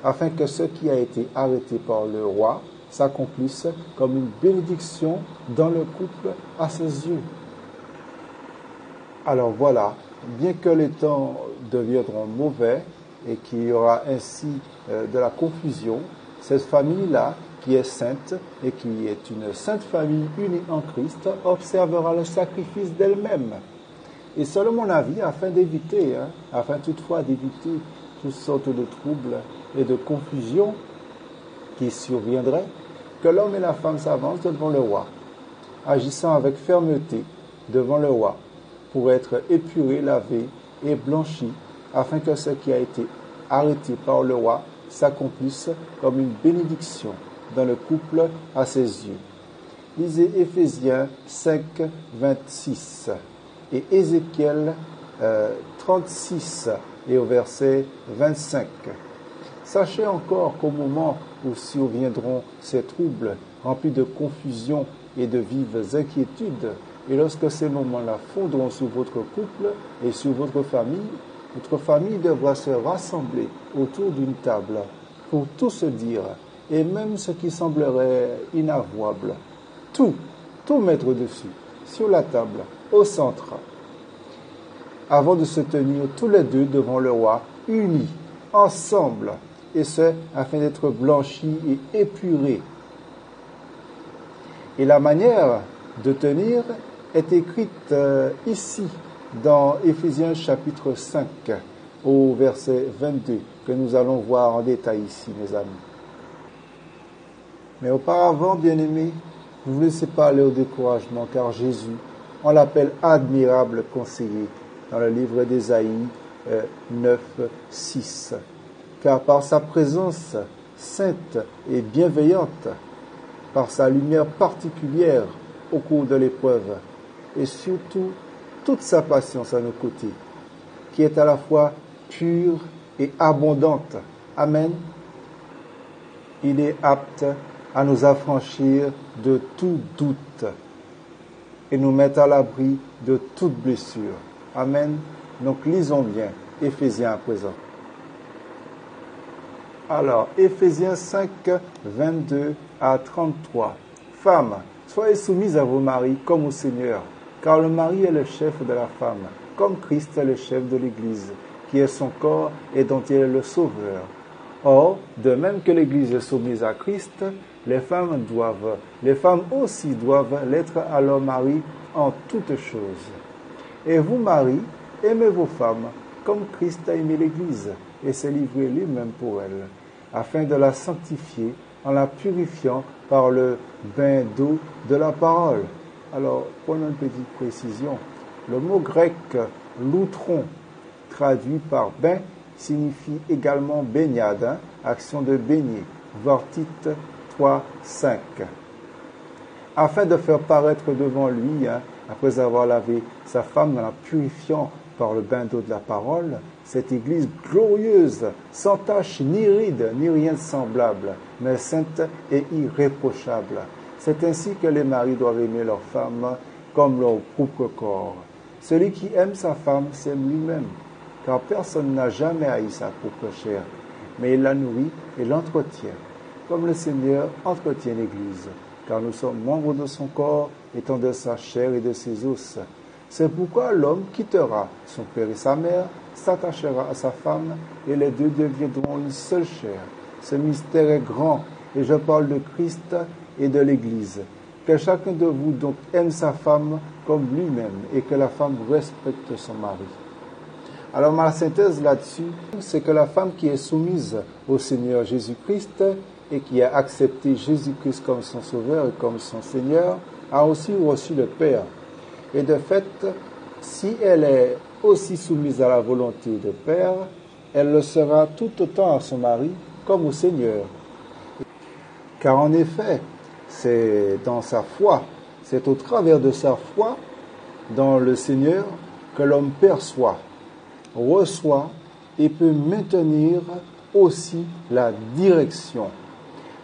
afin que ce qui a été arrêté par le roi s'accomplisse comme une bénédiction dans le couple à ses yeux. Alors voilà, bien que les temps deviendront mauvais et qu'il y aura ainsi de la confusion, cette famille-là, qui est sainte et qui est une sainte famille unie en Christ, observera le sacrifice d'elle-même. Et selon mon avis, afin toutefois d'éviter toutes sortes de troubles et de confusions qui surviendraient, que l'homme et la femme s'avancent devant le roi, agissant avec fermeté devant le roi, pour être épurés, lavés et blanchis, afin que ce qui a été arrêté par le roi s'accomplisse comme une bénédiction dans le couple à ses yeux. Lisez Éphésiens 5, 26 et Ézéchiel 36 et au verset 25. Sachez encore qu'au moment où surviendront ces troubles remplis de confusion et de vives inquiétudes, et lorsque ces moments-là fondront sur votre couple et sur votre famille devra se rassembler autour d'une table pour tout se dire, et même ce qui semblerait inavouable, tout mettre dessus, sur la table, au centre, avant de se tenir tous les deux devant le roi, unis, ensemble, et ce, afin d'être blanchis et épurés. Et la manière de tenir est écrite ici, dans Éphésiens chapitre 5, au verset 22, que nous allons voir en détail ici, mes amis. Mais auparavant, bien-aimés, ne vous laissez pas aller au découragement, car Jésus, on l'appelle admirable conseiller, dans le livre d'Ésaïe 9, 6. Car par sa présence sainte et bienveillante, par sa lumière particulière au cours de l'épreuve, et surtout toute sa patience à nos côtés, qui est à la fois pure et abondante. Amen. Il est apte à nous affranchir de tout doute et nous mettre à l'abri de toute blessure. Amen. Donc lisons bien Éphésiens à présent. Alors, Éphésiens 5, 22 à 33. Femmes, soyez soumises à vos maris comme au Seigneur, car le mari est le chef de la femme, comme Christ est le chef de l'Église, qui est son corps et dont il est le sauveur. Or, de même que l'Église est soumise à Christ, les femmes aussi doivent l'être à leur mari en toutes choses. Et vous, maris, aimez vos femmes, comme Christ a aimé l'Église, et s'est livré lui-même pour elle, afin de la sanctifier en la purifiant par le bain d'eau de la parole. Alors, prenons une petite précision. Le mot grec « loutron », traduit par « bain », signifie également baignade, action de baigner, voir Tite 3, 5. Afin de faire paraître devant lui, après avoir lavé sa femme en la purifiant par le bain d'eau de la parole, cette Église glorieuse, sans tache ni ride, ni rien de semblable, mais sainte et irréprochable. C'est ainsi que les maris doivent aimer leurs femmes comme leur propre corps. Celui qui aime sa femme s'aime lui-même, car personne n'a jamais haï sa propre chair, mais il la nourrit et l'entretient, comme le Seigneur entretient l'Église, car nous sommes membres de son corps étant de sa chair et de ses os. C'est pourquoi l'homme quittera son père et sa mère, s'attachera à sa femme, et les deux deviendront une seule chair. Ce mystère est grand, et je parle de Christ et de l'Église. Que chacun de vous donc aime sa femme comme lui-même, et que la femme respecte son mari. Alors ma synthèse là-dessus, c'est que la femme qui est soumise au Seigneur Jésus-Christ et qui a accepté Jésus-Christ comme son sauveur et comme son Seigneur, a aussi reçu le Père. Et de fait, si elle est aussi soumise à la volonté du Père, elle le sera tout autant à son mari comme au Seigneur. Car en effet, c'est dans sa foi, c'est au travers de sa foi dans le Seigneur que l'homme perçoit, reçoit et peut maintenir aussi la direction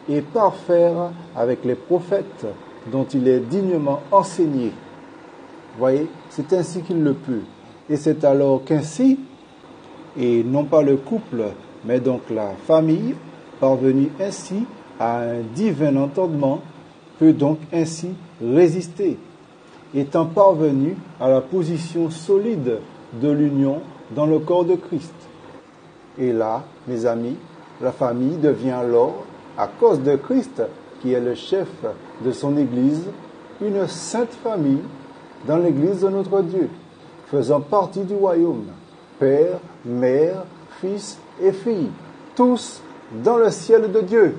et parfaire avec les prophètes dont il est dignement enseigné. Voyez, c'est ainsi qu'il le peut. Et c'est alors qu'ainsi, et non pas le couple, mais donc la famille, parvenue ainsi à un divin entendement, peut donc ainsi résister, étant parvenu à la position solide de l'union dans le corps de Christ. Et là, mes amis, la famille devient alors, à cause de Christ, qui est le chef de son Église, une sainte famille dans l'Église de notre Dieu, faisant partie du royaume, père, mère, fils et fille, tous dans le ciel de Dieu.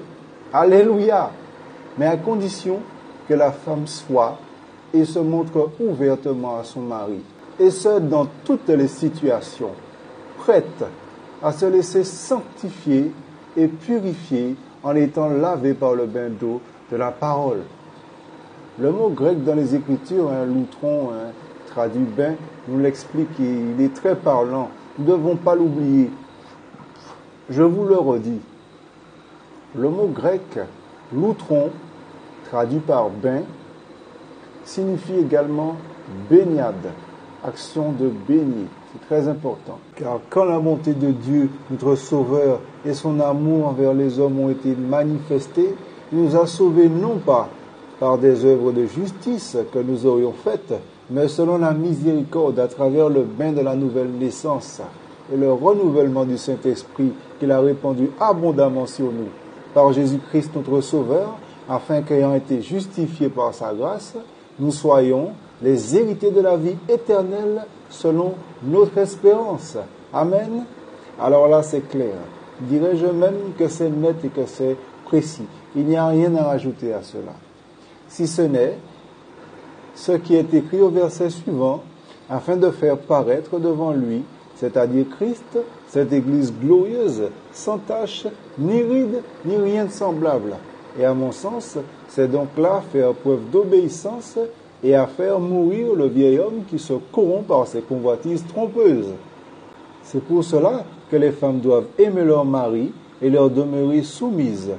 Alléluia! Mais à condition que la femme soit et se montre ouvertement à son mari, et ce dans toutes les situations, prête à se laisser sanctifier et purifier en étant lavée par le bain d'eau de la parole. Le mot grec dans les Écritures, loutron, traduit bain, nous l'explique et il est très parlant. Nous ne devons pas l'oublier. Je vous le redis. Le mot grec, loutron, traduit par bain, signifie également baignade, action de baigner. C'est très important. Car quand la bonté de Dieu, notre Sauveur, et son amour envers les hommes ont été manifestés, il nous a sauvés non pas par des œuvres de justice que nous aurions faites, mais selon la miséricorde à travers le bain de la nouvelle naissance et le renouvellement du Saint-Esprit qu'il a répandu abondamment sur nous par Jésus-Christ notre Sauveur, afin qu'ayant été justifiés par sa grâce, nous soyons les héritiers de la vie éternelle selon notre espérance. Amen. Alors là, c'est clair. Dirais-je même que c'est net et que c'est précis. Il n'y a rien à rajouter à cela. Si ce n'est ce qui est écrit au verset suivant, afin de faire paraître devant lui, c'est-à-dire Christ, cette Église glorieuse, sans tache, ni ride, ni rien de semblable. Et à mon sens, c'est donc là faire preuve d'obéissance et à faire mourir le vieil homme qui se corrompt par ses convoitises trompeuses. C'est pour cela que les femmes doivent aimer leur mari et leur demeurer soumises,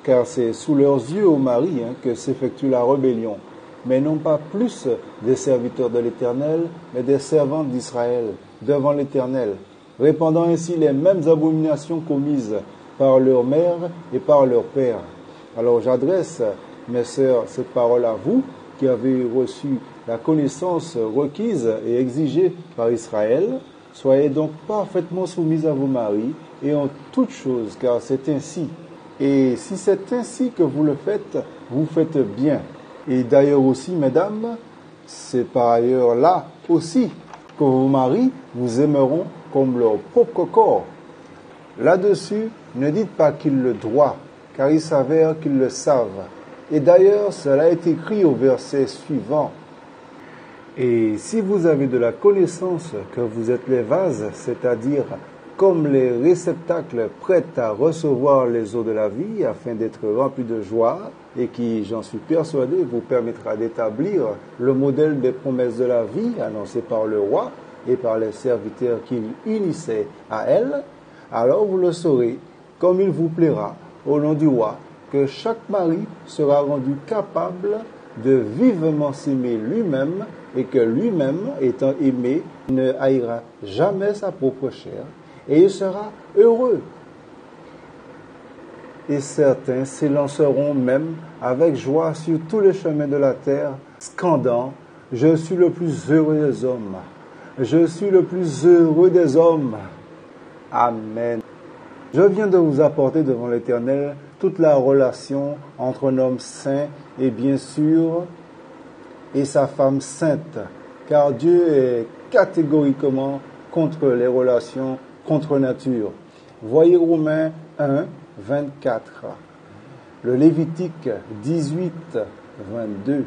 car c'est sous leurs yeux au mari que s'effectue la rébellion, mais non pas plus des serviteurs de l'Éternel, mais des servantes d'Israël, devant l'Éternel, répandant ainsi les mêmes abominations commises par leur mère et par leur père. Alors j'adresse, mes sœurs, cette parole à vous, qui avez reçu la connaissance requise et exigée par Israël. Soyez donc parfaitement soumises à vos maris et en toutes choses, car c'est ainsi. Et si c'est ainsi que vous le faites, vous faites bien. Et d'ailleurs aussi, mesdames, c'est par ailleurs là aussi que vos maris vous aimeront comme leur propre corps. Là-dessus, ne dites pas qu'ils le doivent, car il s'avère qu'ils le savent. Et d'ailleurs, cela est écrit au verset suivant. Et si vous avez de la connaissance que vous êtes les vases, c'est-à-dire comme les réceptacles prêts à recevoir les eaux de la vie, afin d'être remplis de joie, et qui, j'en suis persuadé, vous permettra d'établir le modèle des promesses de la vie annoncées par le roi et par les serviteurs qu'il unissait à elle, alors vous le saurez, comme il vous plaira, au nom du roi, que chaque mari sera rendu capable de vivement s'aimer lui-même et que lui-même, étant aimé, ne haïra jamais sa propre chair et il sera heureux. Et certains s'élanceront même avec joie sur tous les chemins de la terre scandant, je suis le plus heureux des hommes. Je suis le plus heureux des hommes. Amen. Je viens de vous apporter devant l'Éternel toute la relation entre un homme saint et bien sûr et sa femme sainte, car Dieu est catégoriquement contre les relations contre nature. Voyez Romains 1, 24, le Lévitique 18, 22,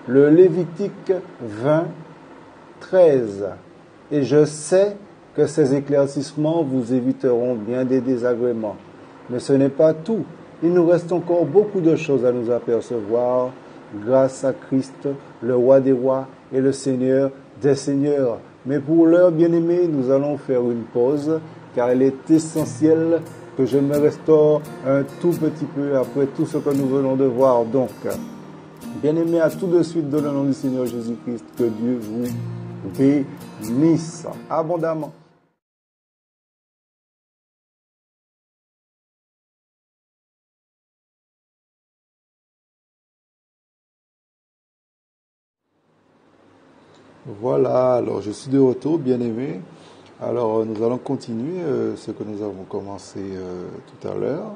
le Lévitique 20, 13. Et je sais que ces éclaircissements vous éviteront bien des désagréments. Mais ce n'est pas tout. Il nous reste encore beaucoup de choses à nous apercevoir grâce à Christ, le roi des rois et le Seigneur des seigneurs. Mais pour l'heure, bien-aimés, nous allons faire une pause, car il est essentiel que je me restaure un tout petit peu après tout ce que nous venons de voir. Donc, bien-aimés, à tout de suite dans le nom du Seigneur Jésus-Christ, que Dieu vous bénisse abondamment. Voilà, alors je suis de retour, bien-aimés. Alors nous allons continuer ce que nous avons commencé tout à l'heure.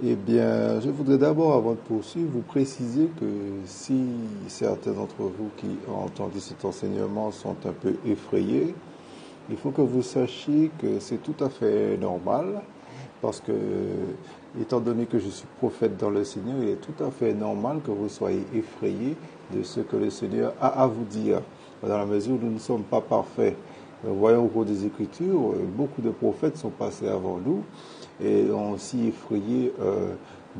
Eh bien, je voudrais d'abord, avant de poursuivre, vous préciser que si certains d'entre vous qui ont entendu cet enseignement sont un peu effrayés, il faut que vous sachiez que c'est tout à fait normal, parce que, étant donné que je suis prophète dans le Seigneur, il est tout à fait normal que vous soyez effrayés de ce que le Seigneur a à vous dire, dans la mesure où nous ne sommes pas parfaits. Voyons au cours des Écritures, beaucoup de prophètes sont passés avant nous et ont aussi effrayé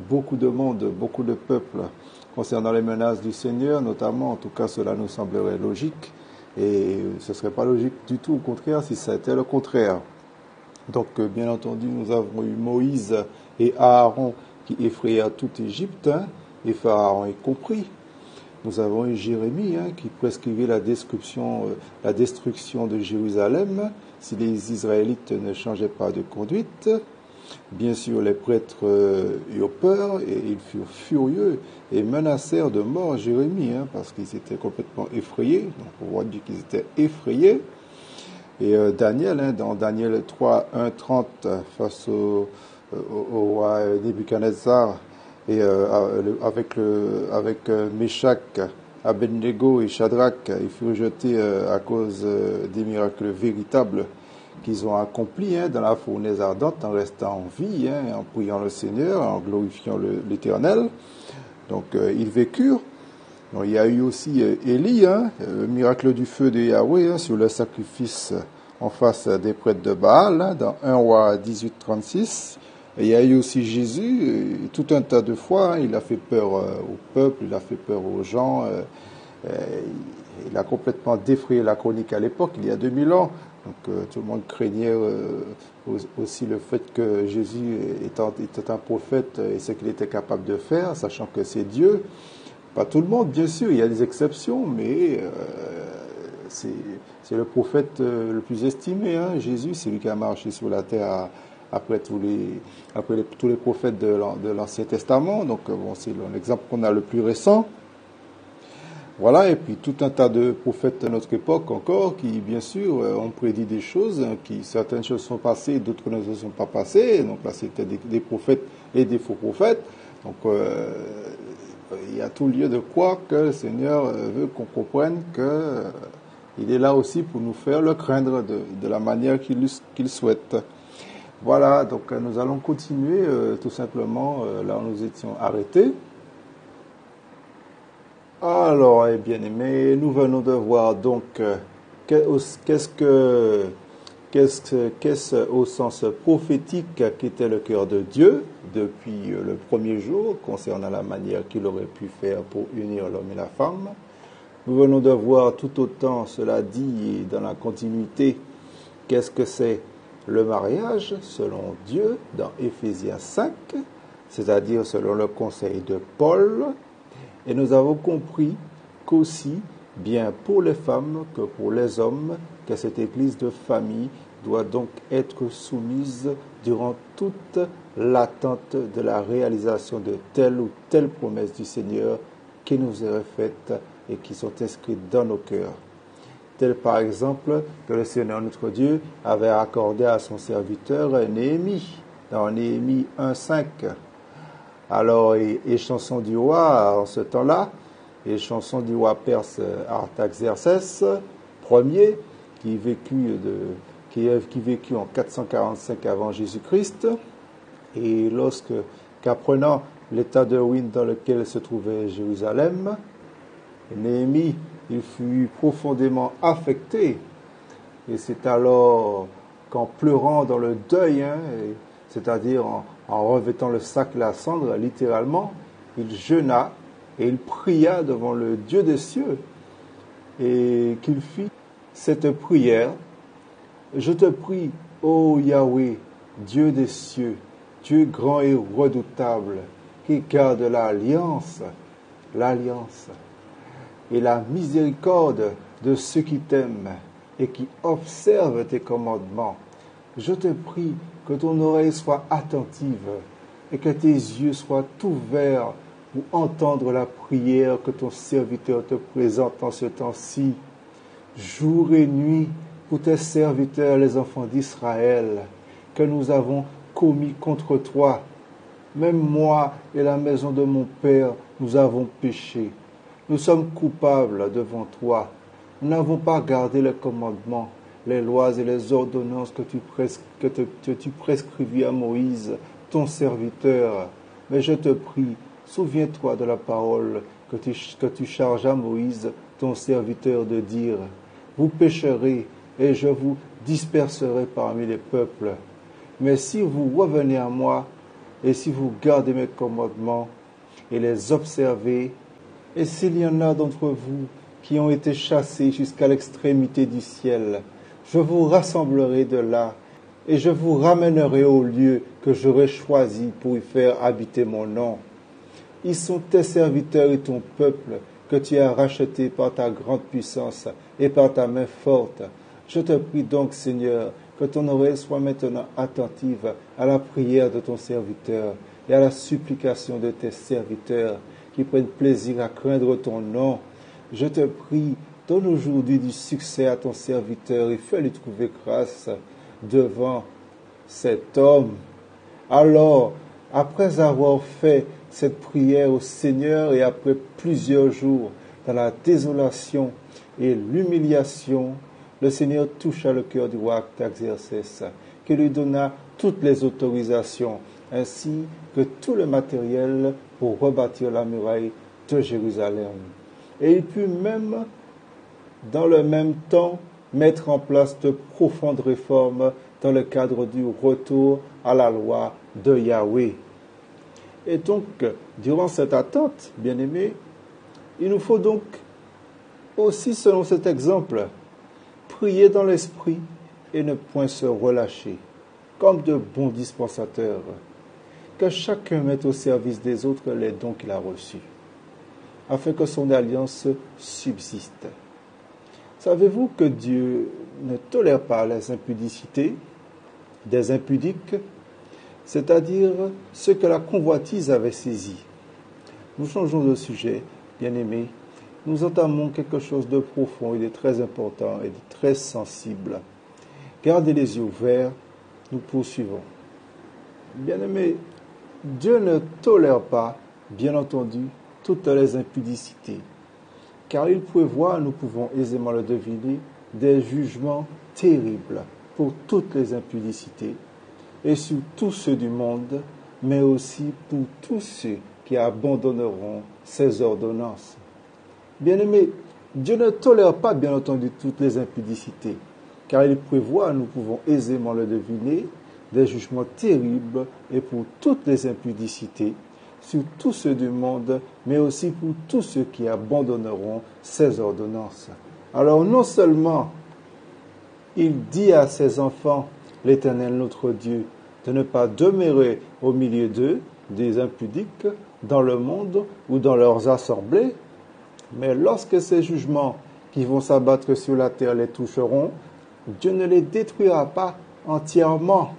beaucoup de monde, beaucoup de peuples. Concernant les menaces du Seigneur, notamment, en tout cas, cela nous semblerait logique. Et ce ne serait pas logique du tout, au contraire, si ça était le contraire. Donc, bien entendu, nous avons eu Moïse et Aaron qui effrayaient toute Égypte, et Pharaon y compris. Nous avons eu Jérémie qui prescrivait la destruction de Jérusalem si les Israélites ne changeaient pas de conduite. Bien sûr, les prêtres eurent peur et ils furent furieux et menacèrent de mort Jérémie parce qu'ils étaient complètement effrayés. Donc, on voit dire qu'ils étaient effrayés. Et Daniel, dans Daniel 3, 1, 30, face au roi Nebuchadnezzar, et avec Meshach, Abednego et Shadrach, ils furent jetés à cause des miracles véritables qu'ils ont accomplis dans la fournaise ardente, en restant en vie, en priant le Seigneur, en glorifiant l'Éternel. Donc ils vécurent. Donc, il y a eu aussi Élie, le miracle du feu de Yahweh sur le sacrifice en face des prêtres de Baal, dans 1 roi 18, 36. Et il y a eu aussi Jésus, tout un tas de fois, il a fait peur au peuple, il a fait peur aux gens, il a complètement défrayé la chronique à l'époque, il y a 2000 ans. Donc tout le monde craignait aussi le fait que Jésus était un prophète et ce qu'il était capable de faire, sachant que c'est Dieu. Pas tout le monde, bien sûr, il y a des exceptions, mais c'est le prophète le plus estimé. Jésus, c'est lui qui a marché sur la terre après tous les prophètes de l'Ancien Testament. Donc, c'est l'exemple qu'on a le plus récent. Voilà, et puis tout un tas de prophètes de notre époque encore qui, bien sûr, ont prédit des choses, certaines choses sont passées, d'autres ne se sont pas passées. Donc là, c'était des prophètes et des faux prophètes. Donc, il y a tout lieu de croire que le Seigneur veut qu'on comprenne qu'il est là aussi pour nous faire le craindre de la manière qu'il souhaite. Voilà, donc nous allons continuer tout simplement là où nous étions arrêtés. Alors, bien aimés, nous venons de voir donc qu'est-ce au sens prophétique qu'était le cœur de Dieu depuis le premier jour concernant la manière qu'il aurait pu faire pour unir l'homme et la femme. Nous venons de voir tout autant, cela dit, dans la continuité, qu'est-ce que c'est le mariage selon Dieu dans Éphésiens 5, c'est-à-dire selon le conseil de Paul. Et nous avons compris qu'aussi, bien pour les femmes que pour les hommes, que cette église de famille doit donc être soumise durant toute l'attente de la réalisation de telle ou telle promesse du Seigneur qui nous est faite et qui sont inscrites dans nos cœurs. Tel par exemple que le Seigneur notre Dieu avait accordé à son serviteur Néhémie, dans Néhémie 1,5. Alors, et chanson du roi en ce temps-là, et chanson du roi perse Artaxerxès Ier, qui vécut en 445 avant Jésus-Christ, et qu'apprenant l'état de ruine dans lequel se trouvait Jérusalem, Néhémie, il fut profondément affecté, et c'est alors qu'en pleurant dans le deuil, c'est-à-dire en revêtant le sac et la cendre, littéralement, il jeûna et il pria devant le Dieu des cieux, et qu'il fit cette prière: je te prie, ô Yahweh, Dieu des cieux, Dieu grand et redoutable, qui garde l'alliance et la miséricorde de ceux qui t'aiment et qui observent tes commandements. Je te prie que ton oreille soit attentive et que tes yeux soient ouverts pour entendre la prière que ton serviteur te présente en ce temps-ci, jour et nuit, pour tes serviteurs, les enfants d'Israël, que nous avons commis contre toi. Même moi et la maison de mon Père, nous avons péché. Nous sommes coupables devant toi. Nous n'avons pas gardé les commandements, les lois et les ordonnances que tu prescrivis à Moïse, ton serviteur. Mais je te prie, souviens-toi de la parole que tu charges à Moïse, ton serviteur, de dire: vous pécherez et je vous disperserai parmi les peuples. Mais si vous revenez à moi et si vous gardez mes commandements et les observez, et s'il y en a d'entre vous qui ont été chassés jusqu'à l'extrémité du ciel, je vous rassemblerai de là et je vous ramènerai au lieu que j'aurai choisi pour y faire habiter mon nom. Ils sont tes serviteurs et ton peuple que tu as racheté par ta grande puissance et par ta main forte. Je te prie donc, Seigneur, que ton oreille soit maintenant attentive à la prière de ton serviteur et à la supplication de tes serviteurs qui prennent plaisir à craindre ton nom. Je te prie, donne aujourd'hui du succès à ton serviteur et fais-lui trouver grâce devant cet homme. Alors, après avoir fait cette prière au Seigneur et après plusieurs jours dans la désolation et l'humiliation, le Seigneur toucha le cœur du roi Artaxerxès, qui lui donna toutes les autorisations, ainsi que tout le matériel pour rebâtir la muraille de Jérusalem. Et il put même, dans le même temps, mettre en place de profondes réformes dans le cadre du retour à la loi de Yahweh. Et donc, durant cette attente, bien-aimés, il nous faut donc aussi, selon cet exemple, prier dans l'esprit et ne point se relâcher, comme de bons dispensateurs, que chacun mette au service des autres les dons qu'il a reçus, afin que son alliance subsiste. Savez-vous que Dieu ne tolère pas les impudicités des impudiques, c'est-à-dire ceux que la convoitise avait saisis? Nous changeons de sujet, bien-aimés. Nous entamons quelque chose de profond et de très important et de très sensible. Gardez les yeux ouverts, nous poursuivons. Bien-aimés, Dieu ne tolère pas, bien entendu, toutes les impudicités, car il prévoit, nous pouvons aisément le deviner, des jugements terribles pour toutes les impudicités, et sur tous ceux du monde, mais aussi pour tous ceux qui abandonneront ses ordonnances. Bien-aimés, Dieu ne tolère pas, bien entendu, toutes les impudicités, car il prévoit, nous pouvons aisément le deviner, des jugements terribles et pour toutes les impudicités, sur tous ceux du monde, mais aussi pour tous ceux qui abandonneront ses ordonnances. Alors non seulement il dit à ses enfants, l'Éternel notre Dieu, de ne pas demeurer au milieu d'eux, des impudiques, dans le monde ou dans leurs assemblées, mais lorsque ces jugements qui vont s'abattre sur la terre les toucheront, Dieu ne les détruira pas entièrement.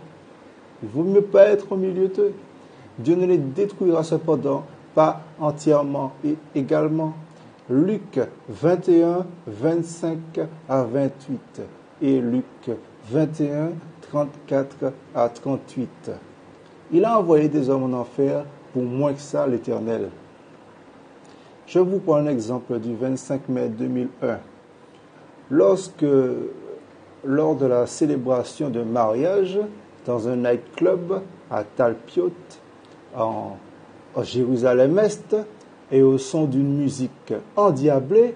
Il vaut mieux pas être au milieu d'eux. Dieu ne les détruira cependant pas entièrement et également. Luc 21, 25 à 28 et Luc 21, 34 à 38. Il a envoyé des hommes en enfer pour moins que ça l'Éternel. Je vous prends un exemple du 25 mai 2001. Lors de la célébration de mariage dans un nightclub à Talpiot, en Jérusalem-Est, et au son d'une musique endiablée,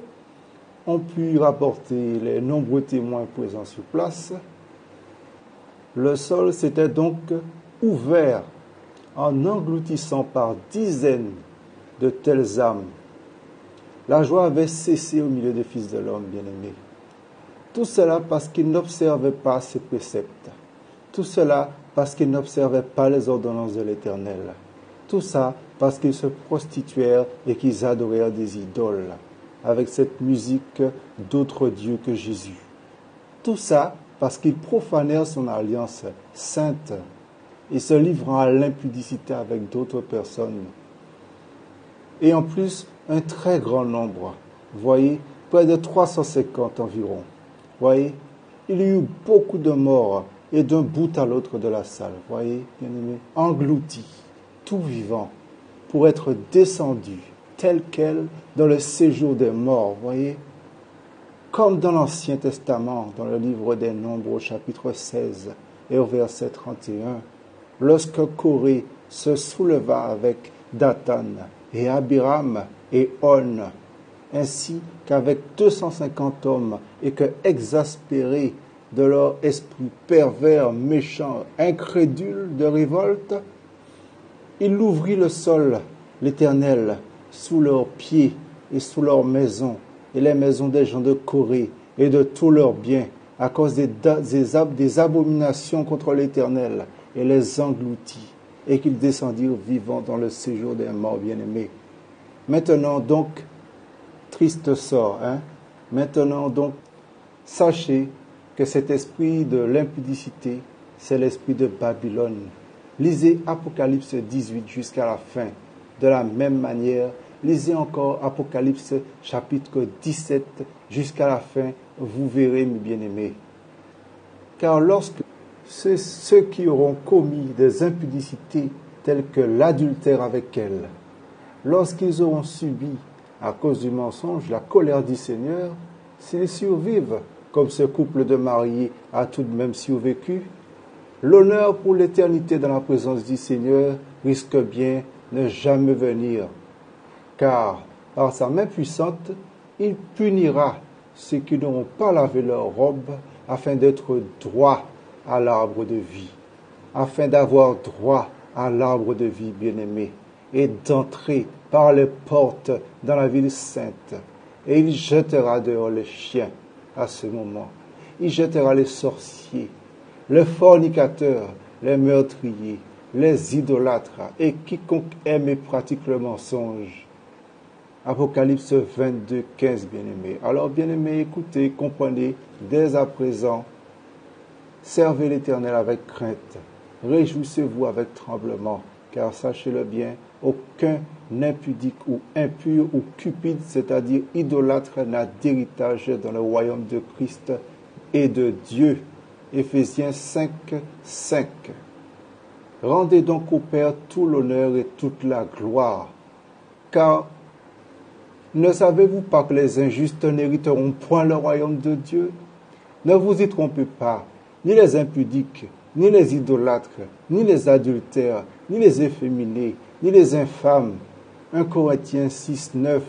ont pu rapporter les nombreux témoins présents sur place. Le sol s'était donc ouvert en engloutissant par dizaines de telles âmes. La joie avait cessé au milieu des fils de l'homme, bien-aimés. Tout cela parce qu'ils n'observaient pas ses préceptes. Tout cela parce qu'ils n'observaient pas les ordonnances de l'Éternel. Tout ça parce qu'ils se prostituèrent et qu'ils adorèrent des idoles, avec cette musique d'autres dieux que Jésus. Tout ça parce qu'ils profanèrent son alliance sainte et se livrant à l'impudicité avec d'autres personnes. Et en plus, un très grand nombre, voyez, près de 350 environ. Voyez, il y eut beaucoup de morts et d'un bout à l'autre de la salle, voyez, bien-aimés, engloutis, tout vivant, pour être descendus, tel quel, dans le séjour des morts, voyez, comme dans l'Ancien Testament, dans le livre des Nombres, au chapitre 16 et au verset 31, lorsque Corée se souleva avec Dathan et Abiram et On, ainsi qu'avec 250 hommes, et que, exaspérés de leur esprit pervers, méchant, incrédule de révolte, il ouvrit le sol, l'Éternel, sous leurs pieds et sous leurs maisons, et les maisons des gens de Corée et de tous leurs biens, à cause des abominations contre l'Éternel, et les engloutit, et qu'ils descendirent vivants dans le séjour des morts bien-aimés. Maintenant donc, triste sort, Maintenant donc, sachez que cet esprit de l'impudicité, c'est l'esprit de Babylone. Lisez Apocalypse 18 jusqu'à la fin. De la même manière, lisez encore Apocalypse chapitre 17 jusqu'à la fin, vous verrez, mes bien-aimés. Car lorsque ceux qui auront commis des impudicités telles que l'adultère avec elle, lorsqu'ils auront subi, à cause du mensonge, la colère du Seigneur, s'ils survivent, comme ce couple de mariés a tout de même survécu, l'honneur pour l'éternité dans la présence du Seigneur risque bien de ne jamais venir, car par sa main puissante, il punira ceux qui n'auront pas lavé leur robe afin d'être droits à l'arbre de vie, afin d'avoir droit à l'arbre de vie, bien-aimé, et d'entrer par les portes dans la ville sainte. Et il jettera dehors les chiens à ce moment. Il jettera les sorciers, les fornicateurs, les meurtriers, les idolâtres et quiconque aime et pratique le mensonge. Apocalypse 22, 15, bien-aimés. Alors, bien-aimés, écoutez, comprenez, dès à présent, servez l'Éternel avec crainte. Réjouissez-vous avec tremblement, car sachez-le bien, aucun impudique ou impur ou cupide, c'est-à-dire idolâtre, n'a d'héritage dans le royaume de Christ et de Dieu. Éphésiens 5, 5. Rendez donc au Père tout l'honneur et toute la gloire, car ne savez-vous pas que les injustes n'hériteront point le royaume de Dieu? Ne vous y trompez pas, ni les impudiques, ni les idolâtres, ni les adultères, ni les efféminés, ni les infâmes. 1 Corinthiens 6, 9.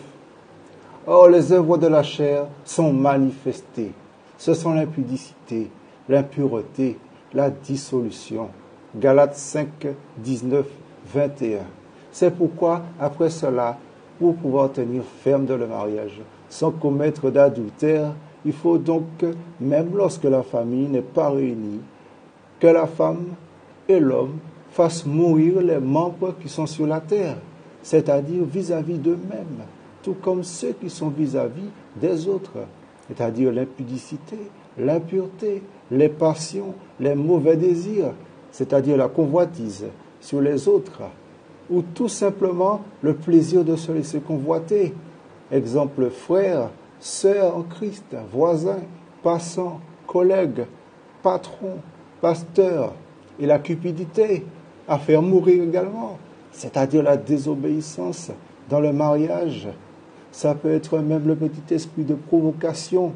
Or, les œuvres de la chair sont manifestées. Ce sont l'impudicité, l'impureté, la dissolution. Galates 5, 19, 21. C'est pourquoi, après cela, pour pouvoir tenir ferme dans le mariage, sans commettre d'adultère, il faut donc, même lorsque la famille n'est pas réunie, que la femme et l'homme fassent mourir les membres qui sont sur la terre, c'est-à-dire vis-à-vis d'eux-mêmes, tout comme ceux qui sont vis-à-vis des autres, c'est-à-dire l'impudicité, l'impureté, les passions, les mauvais désirs, c'est-à-dire la convoitise sur les autres, ou tout simplement le plaisir de se laisser convoiter. Exemple, frères, sœurs en Christ, voisins, passants, collègues, patrons, pasteurs, et la cupidité à faire mourir également, c'est-à-dire la désobéissance dans le mariage. Ça peut être même le petit esprit de provocation.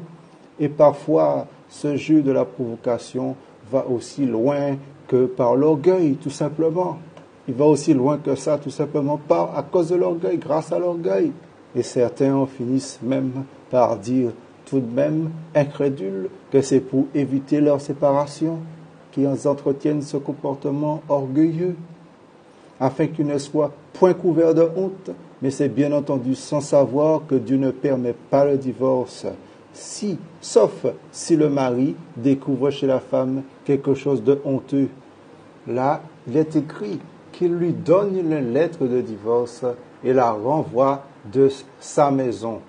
Et parfois, ce jeu de la provocation va aussi loin que par l'orgueil, tout simplement. Il va aussi loin que ça, tout simplement, à cause de l'orgueil, grâce à l'orgueil. Et certains en finissent même par dire, tout de même, incrédules, que c'est pour éviter leur séparation qu'ils entretiennent ce comportement orgueilleux, afin qu'ils ne soient point couverts de honte, mais c'est bien entendu sans savoir que Dieu ne permet pas le divorce, sauf si le mari découvre chez la femme quelque chose de honteux. Là, il est écrit qu'il lui donne une lettre de divorce et la renvoie de sa maison.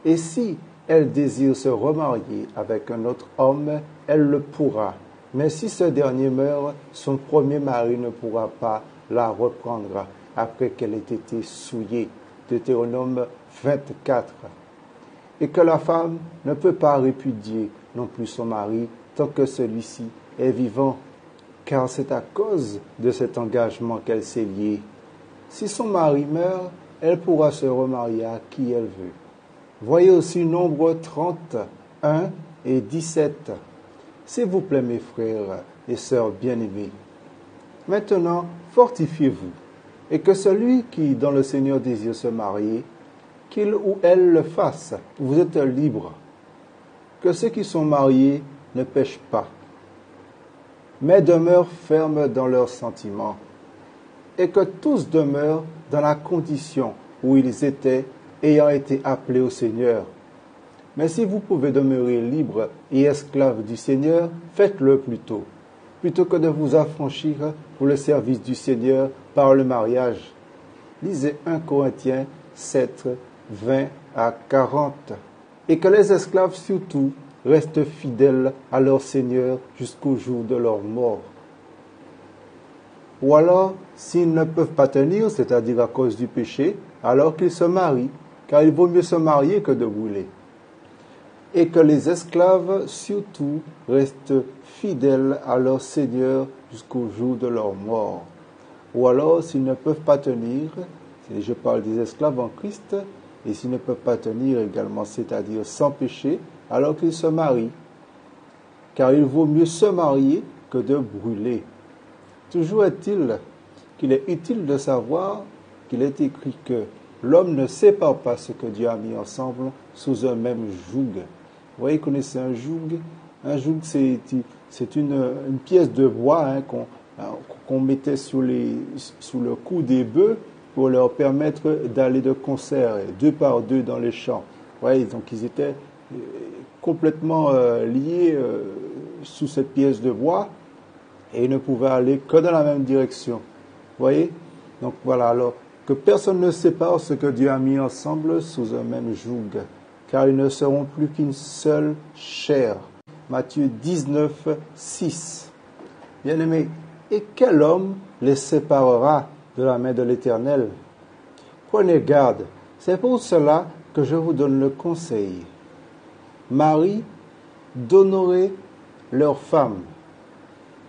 Et si elle désire se remarier avec un autre homme, elle le pourra. Mais si ce dernier meurt, son premier mari ne pourra pas la reprendre après qu'elle ait été souillée. Deutéronome 24. Et que la femme ne peut pas répudier non plus son mari tant que celui-ci est vivant, car c'est à cause de cet engagement qu'elle s'est liée. Si son mari meurt, elle pourra se remarier à qui elle veut. Voyez aussi Nombre 31 et 17. S'il vous plaît, mes frères et sœurs bien-aimés, maintenant, fortifiez-vous, et que celui qui, dans le Seigneur, désire se marier, qu'il ou elle le fasse. Vous êtes libres. Que ceux qui sont mariés ne pêchent pas, mais demeurent fermes dans leurs sentiments, et que tous demeurent dans la condition où ils étaient, ayant été appelés au Seigneur. Mais si vous pouvez demeurer libres et esclaves du Seigneur, faites-le plutôt que de vous affranchir pour le service du Seigneur par le mariage. Lisez 1 Corinthiens 7, 20 à 40. Et que les esclaves surtout restent fidèles à leur Seigneur jusqu'au jour de leur mort. Ou alors, s'ils ne peuvent pas tenir, c'est-à-dire à cause du péché, alors qu'ils se marient, car il vaut mieux se marier que de brûler. Et que les esclaves surtout restent fidèles à leur Seigneur jusqu'au jour de leur mort. Ou alors, s'ils ne peuvent pas tenir, je parle des esclaves en Christ, et s'ils ne peuvent pas tenir également, c'est-à-dire sans péché, alors qu'ils se marient. Car il vaut mieux se marier que de brûler. Toujours est-il qu'il est utile de savoir qu'il est écrit que l'homme ne sépare pas ce que Dieu a mis ensemble sous un même joug. Vous voyez, connaissez un joug? Un joug, c'est une pièce de bois qu'on mettait sous le cou des bœufs pour leur permettre d'aller de concert, 2 par 2 dans les champs. Vous voyez, donc ils étaient complètement liés sous cette pièce de bois et ils ne pouvaient aller que dans la même direction. Vous voyez? Donc voilà, alors que personne ne sépare ce que Dieu a mis ensemble sous un même joug, car ils ne seront plus qu'une seule chair. Matthieu 19, 6. Bien-aimés, et quel homme les séparera de la main de l'Éternel? Prenez garde, c'est pour cela que je vous donne le conseil. Maris, d'honorer leurs femmes.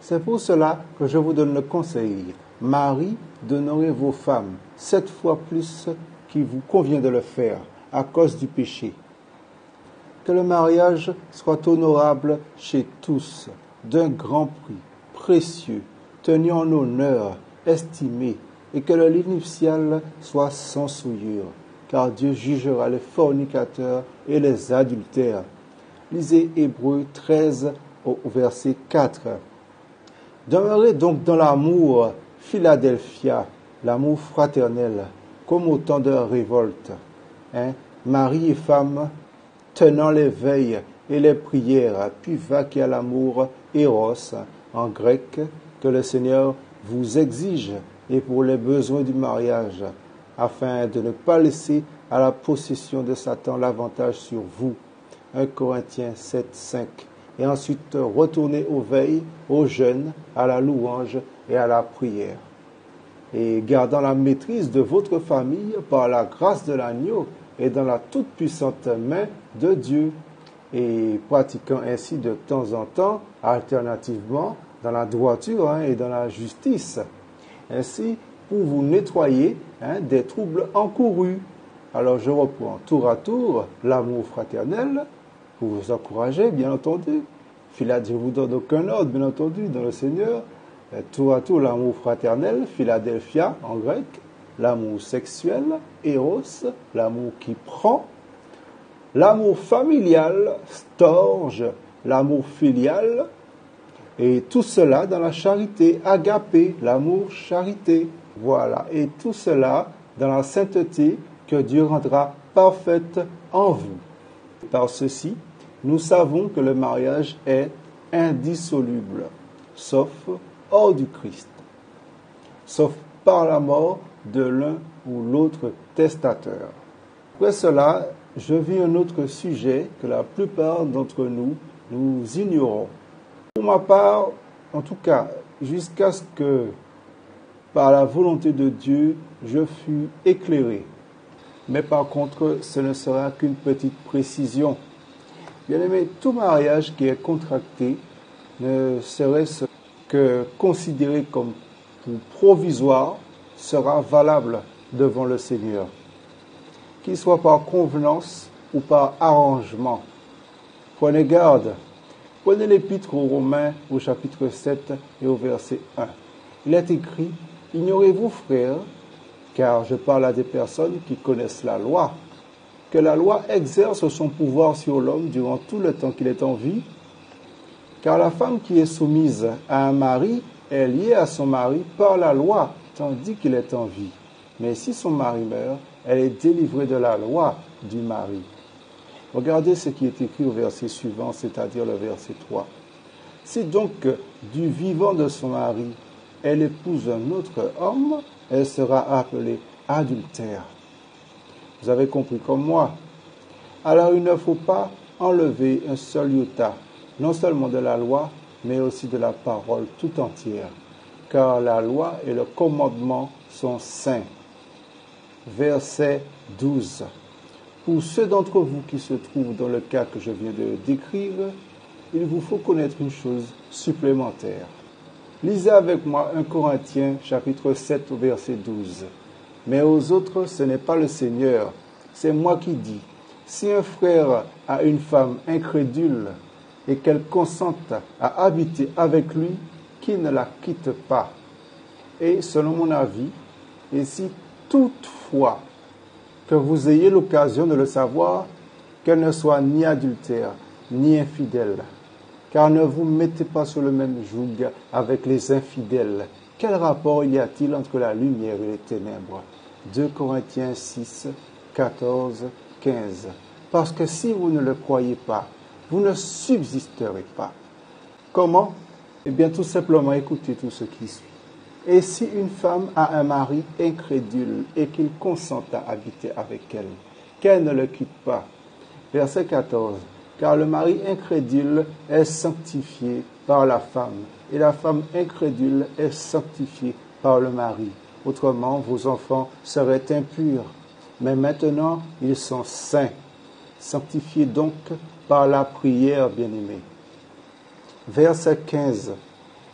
C'est pour cela que je vous donne le conseil. Maris, d'honorer vos femmes, 7 fois plus qu'il vous convient de le faire, à cause du péché. Que le mariage soit honorable chez tous, d'un grand prix, précieux, tenu en honneur, estimé, et que le lit nuptial soit sans souillure, car Dieu jugera les fornicateurs et les adultères. Lisez Hébreux 13 au verset 4. Demeurez donc dans l'amour, Philadelphia, l'amour fraternel, comme au temps de la révolte. Mari et femme, tenant les veilles et les prières, puis vaquer à l'amour, Eros, en grec, que le Seigneur vous exige, et pour les besoins du mariage, afin de ne pas laisser à la possession de Satan l'avantage sur vous. 1 Corinthiens 7, 5. et ensuite retournez aux veilles, au jeûne, à la louange et à la prière. Et gardant la maîtrise de votre famille par la grâce de l'agneau et dans la toute-puissante main de Dieu, et pratiquant ainsi de temps en temps, alternativement, dans la droiture et dans la justice, ainsi pour vous nettoyer des troubles encourus. Alors je reprends tour à tour l'amour fraternel, pour vous encourager, bien entendu. Je vous donne aucun ordre, bien entendu, dans le Seigneur. Tour à tour l'amour fraternel, Philadelphia en grec, l'amour sexuel, Eros, l'amour qui prend, l'amour familial, storge, l'amour filial, et tout cela dans la charité, agapé, l'amour charité. Voilà, et tout cela dans la sainteté que Dieu rendra parfaite en vous. Par ceci, nous savons que le mariage est indissoluble, sauf hors du Christ, sauf par la mort de l'un ou l'autre testateur. Après cela, je vis un autre sujet que la plupart d'entre nous ignorons. Pour ma part, en tout cas, jusqu'à ce que, par la volonté de Dieu, je fus éclairé. Mais par contre, ce ne sera qu'une petite précision. Bien aimé, tout mariage qui est contracté ne serait-ce que considéré comme provisoire sera valable devant le Seigneur, qu'il soit par convenance ou par arrangement. Prenez garde. Prenez l'épître aux Romains au chapitre 7 et au verset 1. Il est écrit, « Ignorez-vous, frères, car je parle à des personnes qui connaissent la loi, que la loi exerce son pouvoir sur l'homme durant tout le temps qu'il est en vie, car la femme qui est soumise à un mari est liée à son mari par la loi, tandis qu'il est en vie. Mais si son mari meurt, elle est délivrée de la loi du mari. » Regardez ce qui est écrit au verset suivant, c'est-à-dire le verset 3. « Si donc du vivant de son mari, elle épouse un autre homme, elle sera appelée adultère. » Vous avez compris comme moi. Alors il ne faut pas enlever un seul iota, non seulement de la loi, mais aussi de la parole tout entière, car la loi et le commandement sont saints. Verset 12. Pour ceux d'entre vous qui se trouvent dans le cas que je viens de décrire, il vous faut connaître une chose supplémentaire. Lisez avec moi 1 Corinthiens chapitre 7 au verset 12. Mais aux autres, ce n'est pas le Seigneur, c'est moi qui dis. Si un frère a une femme incrédule et qu'elle consente à habiter avec lui, qu'il ne la quitte pas. Et selon mon avis, et si toutefois que vous ayez l'occasion de le savoir, qu'elle ne soit ni adultère, ni infidèle. Car ne vous mettez pas sur le même joug avec les infidèles. Quel rapport y a-t-il entre la lumière et les ténèbres? 2 Corinthiens 6, 14, 15. Parce que si vous ne le croyez pas, vous ne subsisterez pas. Comment? Eh bien, tout simplement, écoutez tout ce qui suit. Et si une femme a un mari incrédule et qu'il consente à habiter avec elle, qu'elle ne le quitte pas. Verset 14. Car le mari incrédule est sanctifié par la femme, et la femme incrédule est sanctifiée par le mari. Autrement, vos enfants seraient impurs, mais maintenant ils sont saints. Sanctifiés donc par la prière, bien-aimés. Verset 15.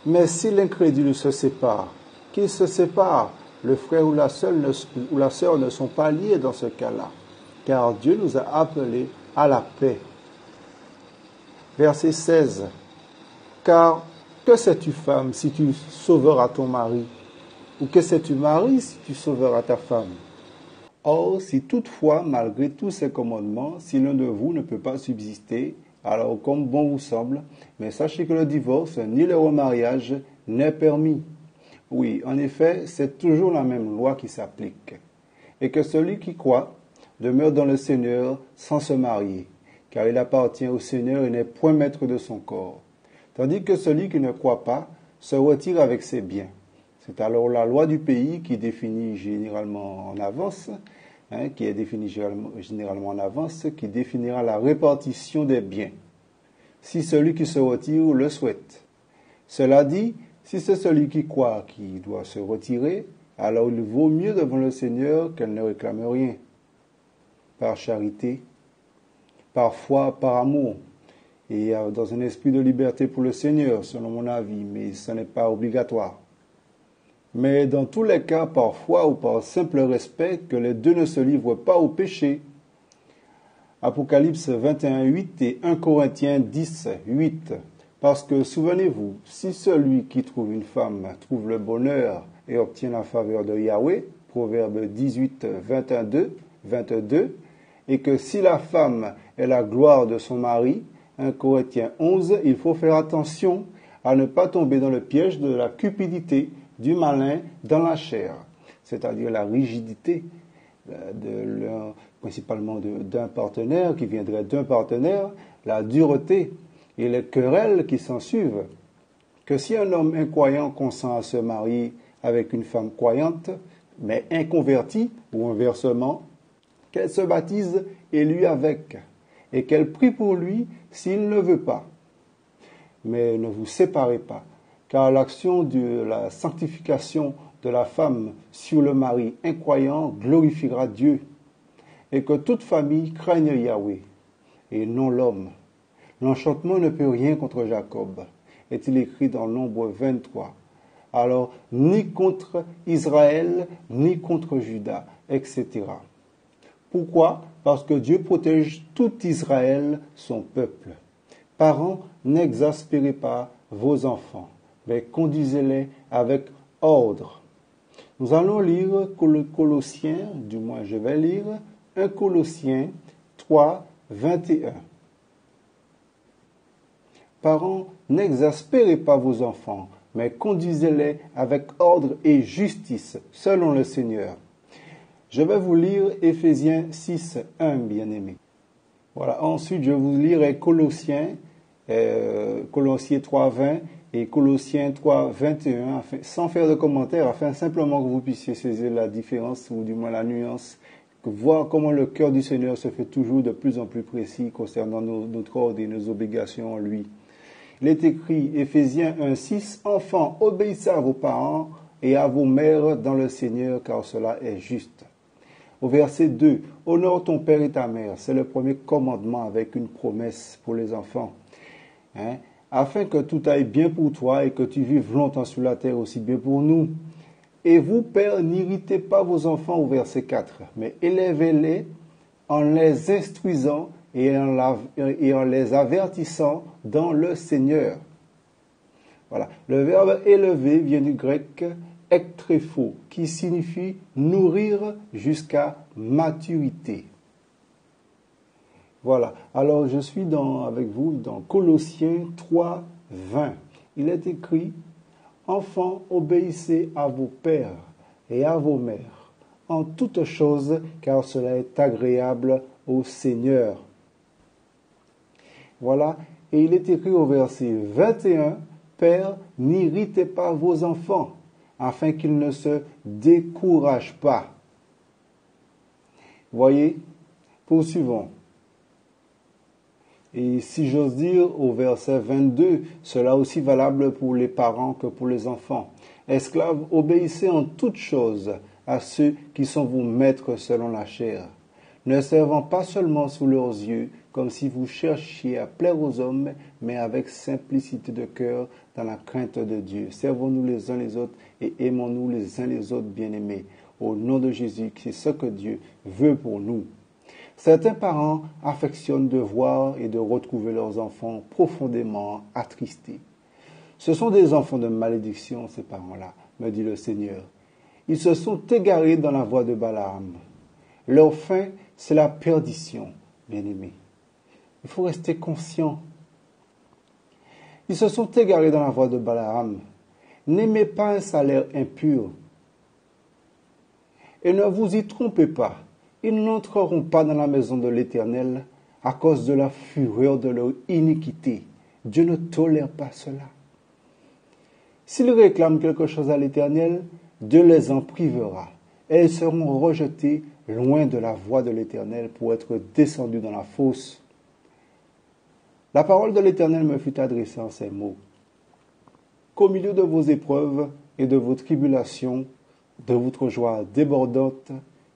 Mais si l'incrédule se sépare, qu'il se sépare, le frère ou la sœur ne sont pas liés dans ce cas-là, car Dieu nous a appelés à la paix. Verset 16. Car que sais-tu, femme, si tu sauveras ton mari? Ou que sais-tu, mari, si tu sauveras ta femme? Or, si toutefois, malgré tous ces commandements, si l'un de vous ne peut pas subsister, alors comme bon vous semble, mais sachez que le divorce ni le remariage n'est permis. Oui, en effet, c'est toujours la même loi qui s'applique. Et que celui qui croit demeure dans le Seigneur sans se marier, car il appartient au Seigneur et n'est point maître de son corps. Tandis que celui qui ne croit pas se retire avec ses biens. C'est alors la loi du pays qui définit généralement en avance, qui définira la répartition des biens. si celui qui se retire le souhaite. Cela dit, si c'est celui qui croit qui doit se retirer, alors il vaut mieux devant le Seigneur qu'elle ne réclame rien, par charité, par foi, par amour, et dans un esprit de liberté pour le Seigneur, selon mon avis, mais ce n'est pas obligatoire. Mais dans tous les cas, par foi ou par simple respect, que les deux ne se livrent pas au péché. Apocalypse 21, 8 et 1 Corinthiens 10, 8. Parce que, souvenez-vous, si celui qui trouve une femme trouve le bonheur et obtient la faveur de Yahweh, Proverbe 18, 22, et que si la femme est la gloire de son mari, 1 Corinthiens 11, il faut faire attention à ne pas tomber dans le piège de la cupidité du malin dans la chair, c'est-à-dire la rigidité principalement d'un partenaire, qui viendrait d'un partenaire, la dureté et les querelles qui s'en suivent. Que si un homme incroyant consent à se marier avec une femme croyante, mais inconvertie, ou inversement, qu'elle se baptise et lui avec, et qu'elle prie pour lui s'il ne veut pas. Mais ne vous séparez pas, car l'action de la sanctification de la femme sur le mari incroyant glorifiera Dieu, et que toute famille craigne Yahweh, et non l'homme. L'enchantement ne peut rien contre Jacob, est-il écrit dans Nombre 23. Alors, ni contre Israël, ni contre Juda, etc. Pourquoi? Parce que Dieu protège tout Israël, son peuple. Parents, n'exaspérez pas vos enfants, mais conduisez-les avec ordre. Nous allons lire Colossiens, du moins je vais lire, 1 Colossiens 3, 21. Parents, n'exaspérez pas vos enfants, mais conduisez-les avec ordre et justice, selon le Seigneur. Je vais vous lire Éphésiens 6, 1, bien-aimés. Voilà, ensuite je vous lirai Colossiens 3, 20 et Colossiens 3, 21, sans faire de commentaires, afin simplement que vous puissiez saisir la différence, ou du moins la nuance, voir comment le cœur du Seigneur se fait toujours de plus en plus précis concernant notre ordre et nos obligations en lui. Il est écrit, Éphésiens 1, 6, « Enfants, obéissez à vos parents et à vos mères dans le Seigneur, car cela est juste. » Au verset 2, « Honore ton père et ta mère. » C'est le premier commandement avec une promesse pour les enfants. Afin que tout aille bien pour toi et que tu vives longtemps sur la terre aussi bien pour nous. Et vous, pères, n'irritez pas vos enfants au verset 4, mais élevez-les en les instruisant et en les avertissant dans le Seigneur. Voilà. Le verbe élever vient du grec ektrepho, qui signifie nourrir jusqu'à maturité. Voilà. Alors, je suis avec vous dans Colossiens 3, 20. Il est écrit, « Enfants, obéissez à vos pères et à vos mères en toutes choses, car cela est agréable au Seigneur. » Voilà. Et il est écrit au verset 21, « Pères, n'irritez pas vos enfants, afin qu'ils ne se découragent pas. » Voyez, poursuivons. Et si j'ose dire, au verset 22, cela aussi valable pour les parents que pour les enfants. « Esclaves, obéissez en toutes choses à ceux qui sont vos maîtres selon la chair, ne servant pas seulement sous leurs yeux, comme si vous cherchiez à plaire aux hommes, mais avec simplicité de cœur, dans la crainte de Dieu. Servons-nous les uns les autres et aimons-nous les uns les autres, bien-aimés, au nom de Jésus, c'est ce que Dieu veut pour nous. » Certains parents affectionnent de voir et de retrouver leurs enfants profondément attristés. Ce sont des enfants de malédiction, ces parents-là, me dit le Seigneur. Ils se sont égarés dans la voie de Balaam. Leur fin, c'est la perdition, bien-aimés. Il faut rester conscient. Ils se sont égarés dans la voie de Balaam. N'aimez pas un salaire impur. Et ne vous y trompez pas. Ils n'entreront pas dans la maison de l'Éternel à cause de la fureur de leur iniquité. Dieu ne tolère pas cela. S'ils réclament quelque chose à l'Éternel, Dieu les en privera. Et ils seront rejetés loin de la voie de l'Éternel pour être descendus dans la fosse. La parole de l'Éternel me fut adressée en ces mots. Qu'au milieu de vos épreuves et de vos tribulations, de votre joie débordante,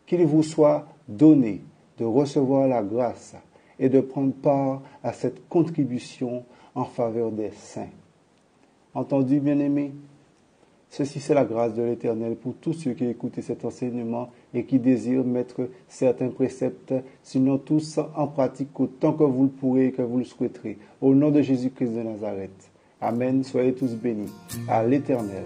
qu'il vous soit donné de recevoir la grâce et de prendre part à cette contribution en faveur des saints. Entendu, bien-aimés? Ceci, c'est la grâce de l'Éternel pour tous ceux qui écoutent cet enseignement et qui désirent mettre certains préceptes, sinon tous en pratique autant que vous le pourrez et que vous le souhaiterez. Au nom de Jésus-Christ de Nazareth. Amen. Soyez tous bénis. À l'Éternel.